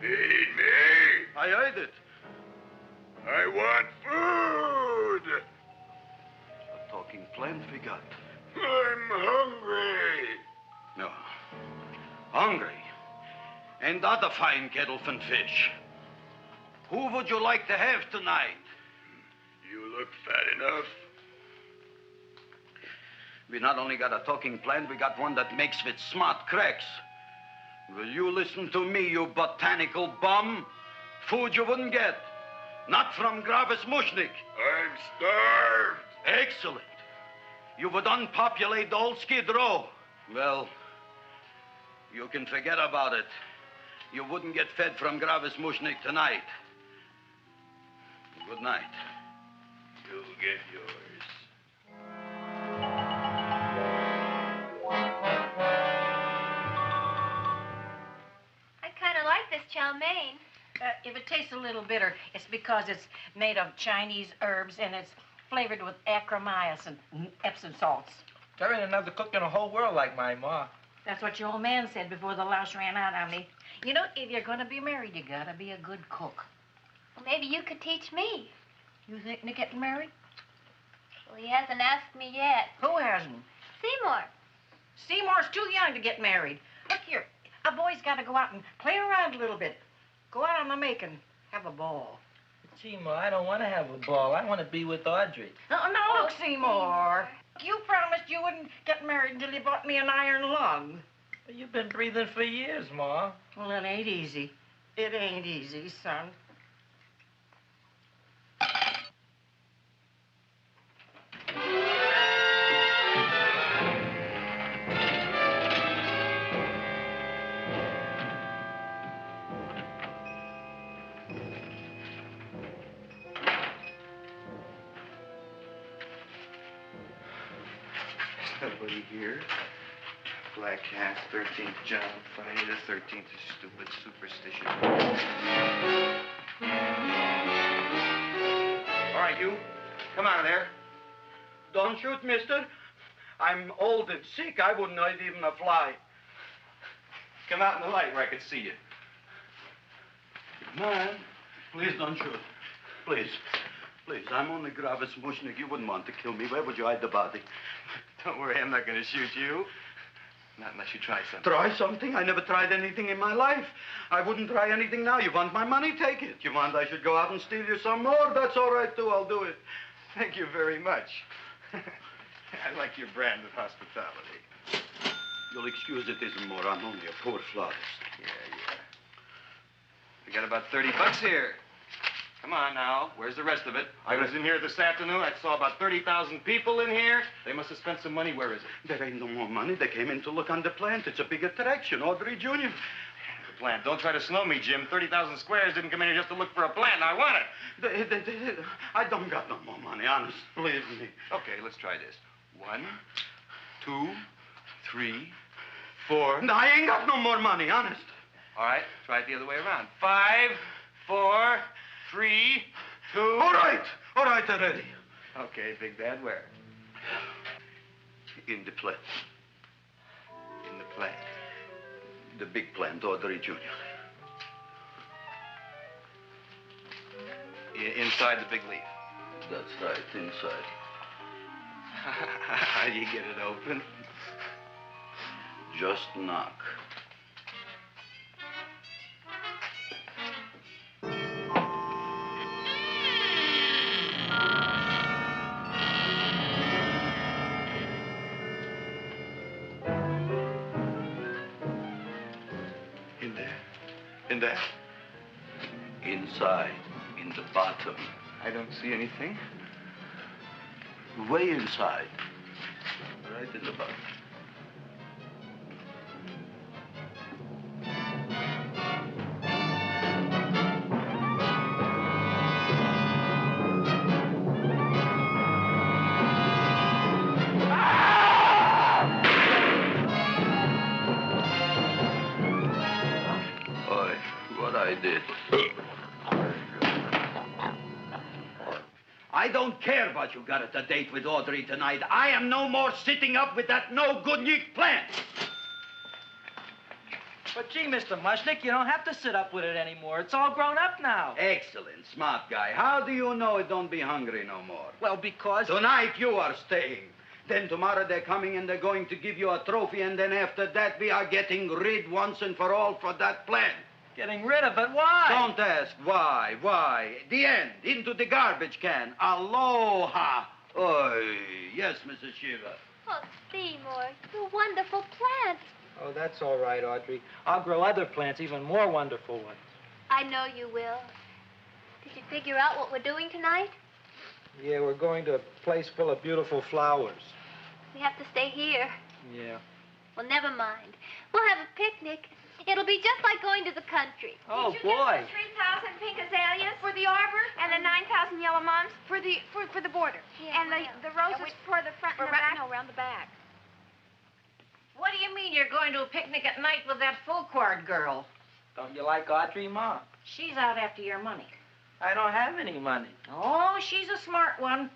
Feed me. I heard it. I want food. A talking plant we got. I'm hungry. No. Hungry? And other fine kettlefen fish. Who would you like to have tonight? You look fat enough. We not only got a talking plant, we got one that makes with smart cracks. Will you listen to me, you botanical bum? Food you wouldn't get. Not from Gravis Mushnik. I'm starved. Excellent. You would unpopulate the old Skid Row. Well, you can forget about it. You wouldn't get fed from Gravis Mushnik tonight. Good night. You'll get yours. I kind of like this chow mein. If it tastes a little bitter, it's because it's made of Chinese herbs and it's flavored with acromyas and Epsom salts. There ain't another cook in the whole world like my ma. That's what your old man said before the louse ran out on me. You know, if you're going to be married, you got to be a good cook. Well, maybe you could teach me. You thinking of getting married? Well, he hasn't asked me yet. Who hasn't? Seymour. Seymour's too young to get married. Look here, a boy's got to go out and play around a little bit. Go out on the make and have a ball. Gee, Ma, I don't want to have a ball. I want to be with Audrey. No, look, Seymour. You promised you wouldn't get married until you bought me an iron lung. You've been breathing for years, Ma. Well, it ain't easy. It ain't easy, son. Nobody here. Black Cat, 13th John, Friday the 13th is stupid superstition. All right, you. Come out of there. Don't shoot, mister. I'm old and sick. I wouldn't hurt even a fly. Come out in the light where I can see you. Man, please don't shoot. Please. Please, I'm only Gravis Mushnik. You wouldn't want to kill me. Where would you hide the body? Don't worry, I'm not going to shoot you. Not unless you try something. Try something? I never tried anything in my life. I wouldn't try anything now. You want my money? Take it. You want I should go out and steal you some more? That's all right, too. I'll do it. Thank you very much. I like your brand of hospitality. You'll excuse it isn't more. I'm only a poor flautist. Yeah. We got about $30 here. Come on now. Where's the rest of it? I was in here this afternoon. I saw about 30,000 people in here. They must have spent some money. Where is it? There ain't no more money. They came in to look on the plant. It's a big attraction. Audrey Jr. The plant. Don't try to snow me, Jim. 30,000 squares didn't come in here just to look for a plant. I want it. I don't got no more money, honest. Believe me. Okay, let's try this. 1, 2, 3, 4. No, I ain't got no more money, honest. All right, try it the other way around. 5, 4, 3, 2. All right already. Okay, Big Dad, where? In the plant. In the plant. The big plant, Audrey Jr. Inside the big leaf. That's right, inside. How do you get it open? Just knock. In there? Inside, in the bottom. I don't see anything. Way inside. Right in the bottom. I don't care what you got at the date with Audrey tonight. I am no more sitting up with that no-good Nick plant. But gee, Mr. Mushnik, you don't have to sit up with it anymore. It's all grown up now. Excellent, smart guy. How do you know it don't be hungry no more? Well, because... Tonight you are staying. Then tomorrow they're coming and they're going to give you a trophy, and then after that we are getting rid once and for all for that plant. Getting rid of it? Why? Don't ask why. The end. Into the garbage can. Aloha. Oy. Yes, Mrs. Shiva. Oh, Seymour, you wonderful plant. Oh, that's all right, Audrey. I'll grow other plants, even more wonderful ones. I know you will. Did you figure out what we're doing tonight? Yeah, we're going to a place full of beautiful flowers. We have to stay here. Yeah. Well, never mind. We'll have a picnic. It'll be just like going to the country. Oh, Did you boy. get the 3,000 pink azaleas for the arbor and the 9,000 yellow mums for the border? Yeah, and the roses for the front and the back? No, around the back. What do you mean you're going to a picnic at night with that full-quart girl? Don't you like Audrey, Ma? She's out after your money. I don't have any money. Oh, she's a smart one.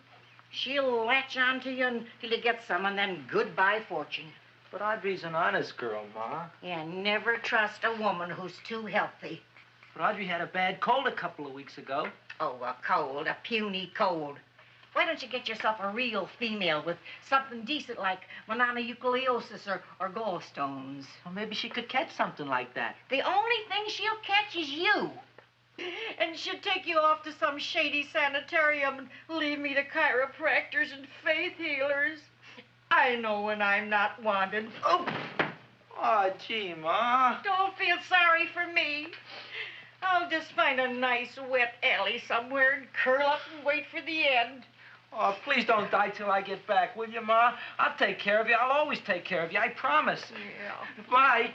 She'll latch on to you until you get some, and then goodbye fortune. But Audrey's an honest girl, Ma. Yeah, never trust a woman who's too healthy. But Audrey had a bad cold a couple of weeks ago. Oh, a cold, a puny cold. Why don't you get yourself a real female with something decent like mononucleosis or gallstones? Well, maybe she could catch something like that. The only thing she'll catch is you. And she'd take you off to some shady sanitarium and leave me to chiropractors and faith healers. I know when I'm not wanted. Oh, gee, Ma. Don't feel sorry for me. I'll just find a nice wet alley somewhere and curl up and wait for the end. Oh, please don't die till I get back, will you, Ma? I'll take care of you. I'll always take care of you. I promise. Yeah. Bye.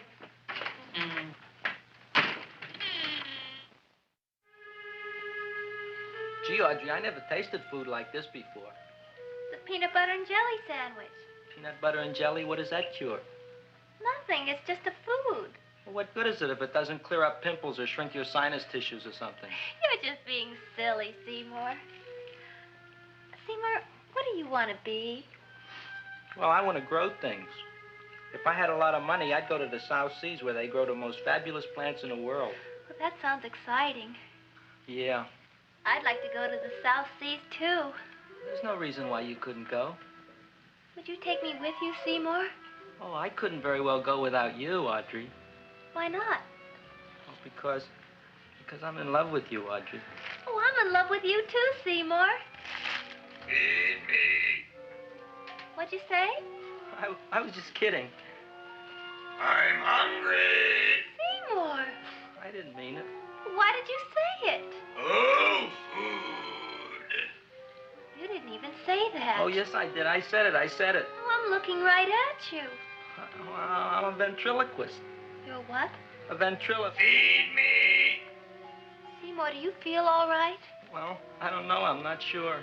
Gee, Audrey, I never tasted food like this before. The peanut butter and jelly sandwich. Peanut butter and jelly, what does that cure? Nothing. It's just a food. Well, what good is it if it doesn't clear up pimples or shrink your sinus tissues or something? You're just being silly, Seymour. Seymour, what do you want to be? Well, I want to grow things. If I had a lot of money, I'd go to the South Seas where they grow the most fabulous plants in the world. Well, that sounds exciting. Yeah. I'd like to go to the South Seas, too. There's no reason why you couldn't go. Would you take me with you, Seymour? Oh, I couldn't very well go without you, Audrey. Why not? Oh, because I'm in love with you, Audrey. Oh, I'm in love with you, too, Seymour. Feed me. What'd you say? I was just kidding. I'm hungry. Seymour. I didn't mean it. Why did you say it? Oh, food. You didn't even say that. Oh, yes, I did. I said it. Oh, I'm looking right at you. Well, I'm a ventriloquist. You're what? A ventriloquist. Feed me. Seymour, do you feel all right? Well, I don't know. I'm not sure.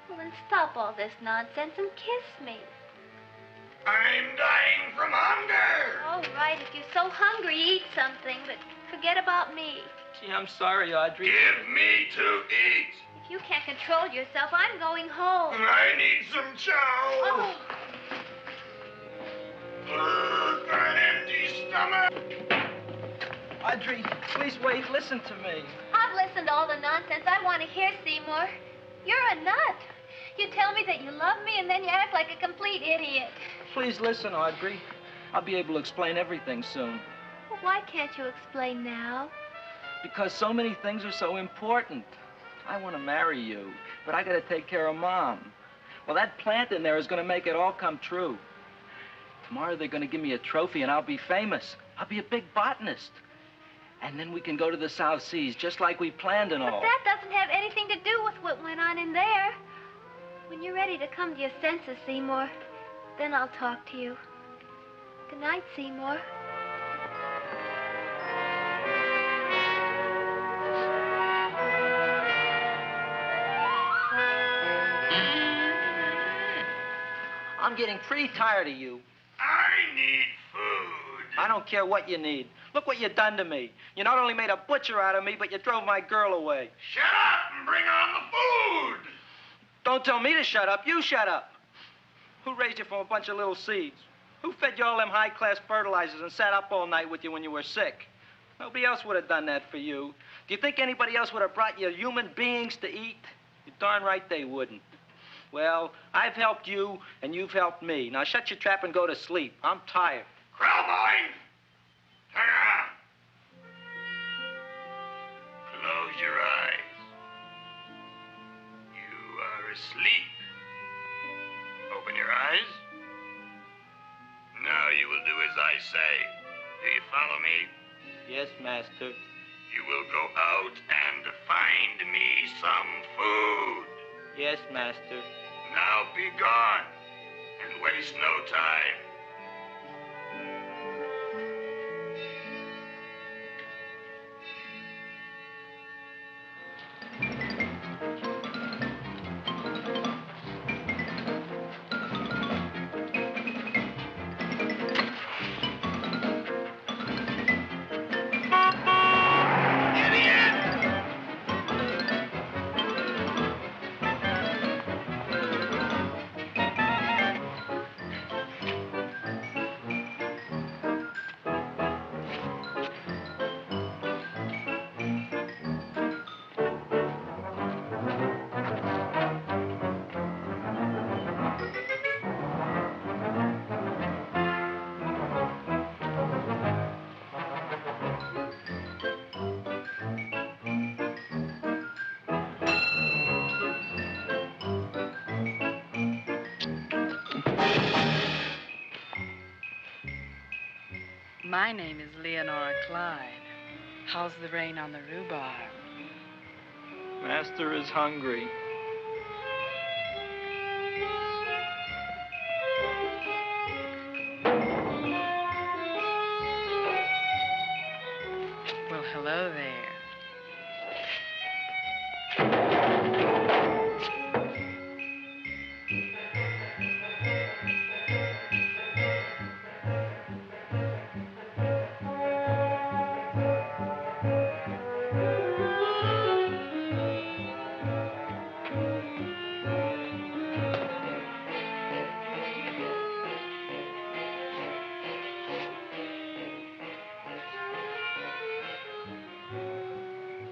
Well, then stop all this nonsense and kiss me. I'm dying from hunger. All right, if you're so hungry, eat something, but forget about me. Gee, I'm sorry, Audrey. Give me to eat. If you can't control yourself, I'm going home. I need some chow. Oh. An empty stomach. Audrey, please wait. Listen to me. I've listened to all the nonsense I want to hear, Seymour. You're a nut. You tell me that you love me, and then you act like a complete idiot. Please listen, Audrey. I'll be able to explain everything soon. Well, why can't you explain now? Because so many things are so important. I want to marry you, but I got to take care of Mom. Well, that plant in there is going to make it all come true. Tomorrow they're going to give me a trophy, and I'll be famous. I'll be a big botanist. And then we can go to the South Seas, just like we planned and all. But that doesn't have anything to do with what went on in there. When you're ready to come to your senses, Seymour, then I'll talk to you. Good night, Seymour. I'm getting pretty tired of you. I need food. I don't care what you need. Look what you done to me. You not only made a butcher out of me, but you drove my girl away. Shut up and bring on the food. Don't tell me to shut up. You shut up. Who raised you from a bunch of little seeds? Who fed you all them high-class fertilizers and sat up all night with you when you were sick? Nobody else would have done that for you. Do you think anybody else would have brought you human beings to eat? You're darn right they wouldn't. Well, I've helped you, and you've helped me. Now shut your trap and go to sleep. I'm tired. Krellboyne! Turn around. Close your eyes. You are asleep. Open your eyes. Now you will do as I say. Do you follow me? Yes, Master. You will go out and find me some food. Yes, Master. Now be gone and waste no time. My name is Leonora Clyde. How's the rain on the rhubarb? Master is hungry. Well, hello there.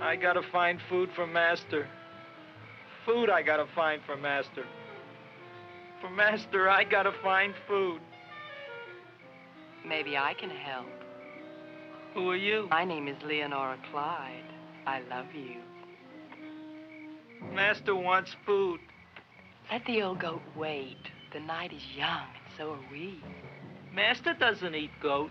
I gotta find food for Master. Food I gotta find for Master. For Master, I gotta find food. Maybe I can help. Who are you? My name is Leonora Clyde. I love you. Master wants food. Let the old goat wait. The night is young, and so are we. Master doesn't eat goat.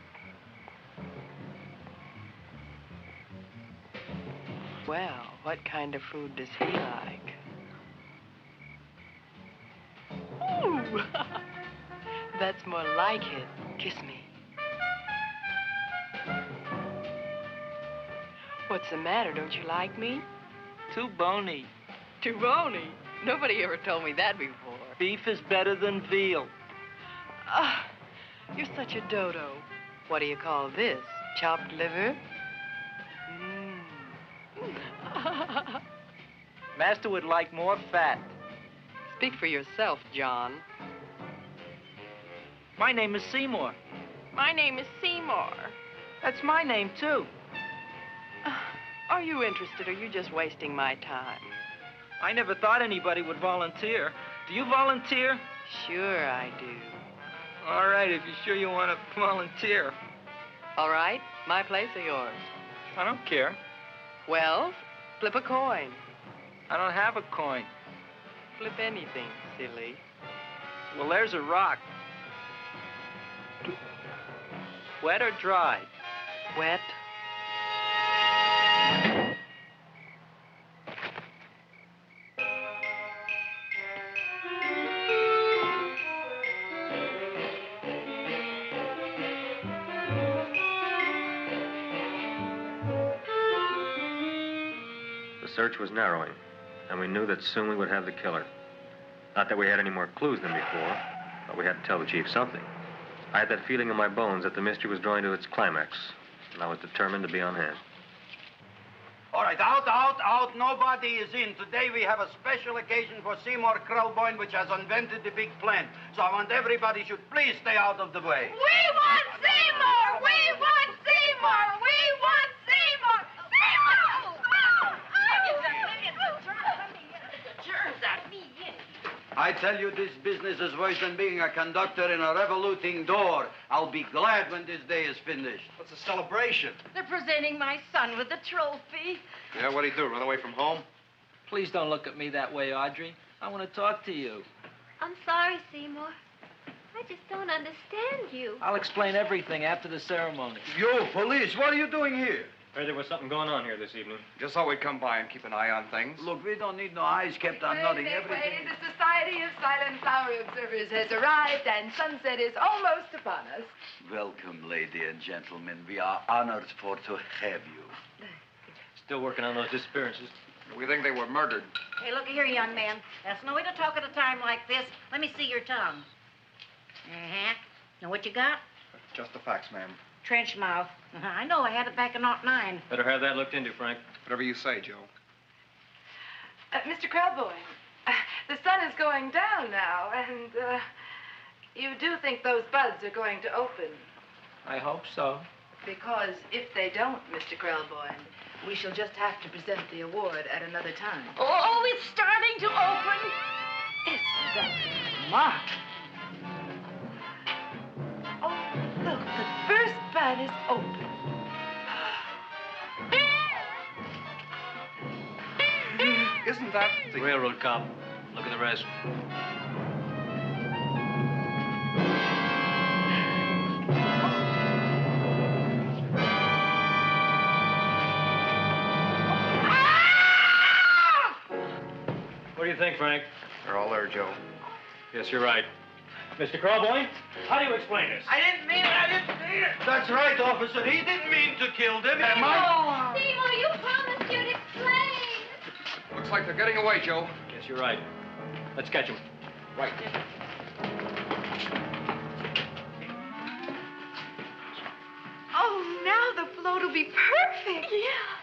Well, what kind of food does he like? Ooh! That's more like it. Kiss me. What's the matter? Don't you like me? Too bony. Too bony? Nobody ever told me that before. Beef is better than veal. Ah, you're such a dodo. What do you call this? Chopped liver? Master would like more fat. Speak for yourself, John. My name is Seymour. My name is Seymour. That's my name, too. Are you interested, or are you just wasting my time? I never thought anybody would volunteer. Do you volunteer? Sure I do. All right, if you're sure you want to volunteer. All right, my place or yours? I don't care. Well, flip a coin. I don't have a coin. Flip anything, silly. Well, there's a rock. Wet or dry? Wet. The search was narrowing, and we knew that soon we would have the killer. Not that we had any more clues than before, but we had to tell the chief something. I had that feeling in my bones that the mystery was drawing to its climax, and I was determined to be on hand. All right, out. Nobody is in. Today we have a special occasion for Seymour Krellboyne, which has invented the big plan. So I want everybody should please stay out of the way. We want Seymour! We want Seymour! We want Seymour! Seymour! Germs at me. I I tell you, this business is worse than being a conductor in a revoluting door. I'll be glad when this day is finished. What's a celebration? They're presenting my son with the trophy. Yeah, what'd he do, run away from home? Please don't look at me that way, Audrey. I want to talk to you. I'm sorry, Seymour. I just don't understand you. I'll explain everything after the ceremony. You, police, what are you doing here? Heard there was something going on here this evening. Just thought we'd come by and keep an eye on things. Look, we don't need no eyes kept on nothing. Everything. The Society of Silent Flower Observers has arrived, and sunset is almost upon us. Welcome, lady and gentlemen. We are honored for to have you. Still working on those disappearances. We think they were murdered. Hey, look here, young man. That's no way to talk at a time like this. Let me see your tongue. Uh-huh. Now, what you got? Just the facts, ma'am. Trench mouth. I know, I had it back in '09. Better have that looked into, Frank. Whatever you say, Joe. Mr. Krelboyne, the sun is going down now, and you do think those buds are going to open? I hope so. Because if they don't, Mr. Krelboyne, we shall just have to present the award at another time. Oh, it's starting to open. Isn't that marvelous? Oh, look, the first bud is open. Isn't that the Railroad cop. Look at the rest. What do you think, Frank? They're all there, Joe. Yes, you're right. Mr. Krelboyne, how do you explain this? I didn't mean it. I didn't mean it. That's right, officer. He didn't mean to kill them. Seymour, you promised you'd explain. Looks like they're getting away, Joe. Yes, you're right. Let's catch him. Right. Oh, now the float will be perfect. Yeah.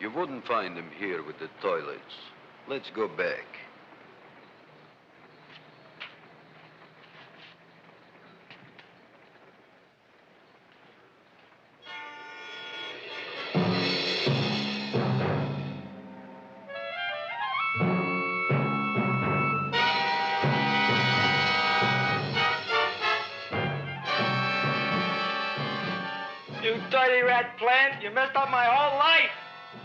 You wouldn't find him here with the toilets. Let's go back. You dirty rat plant, you messed up my whole life.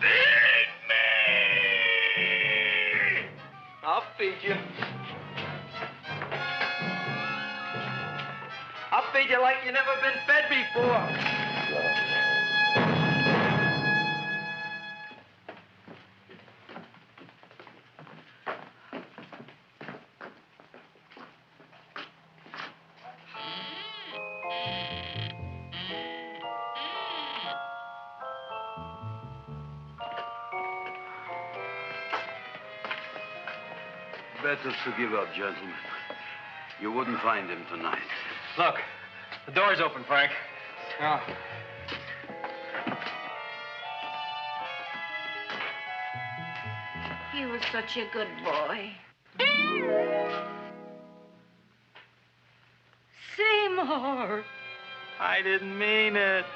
Feed me! I'll feed you. I'll feed you like you never been fed before. Better to give up, gentlemen. You wouldn't find him tonight. Look, the door's open, Frank. Oh. He was such a good boy. Seymour! I didn't mean it.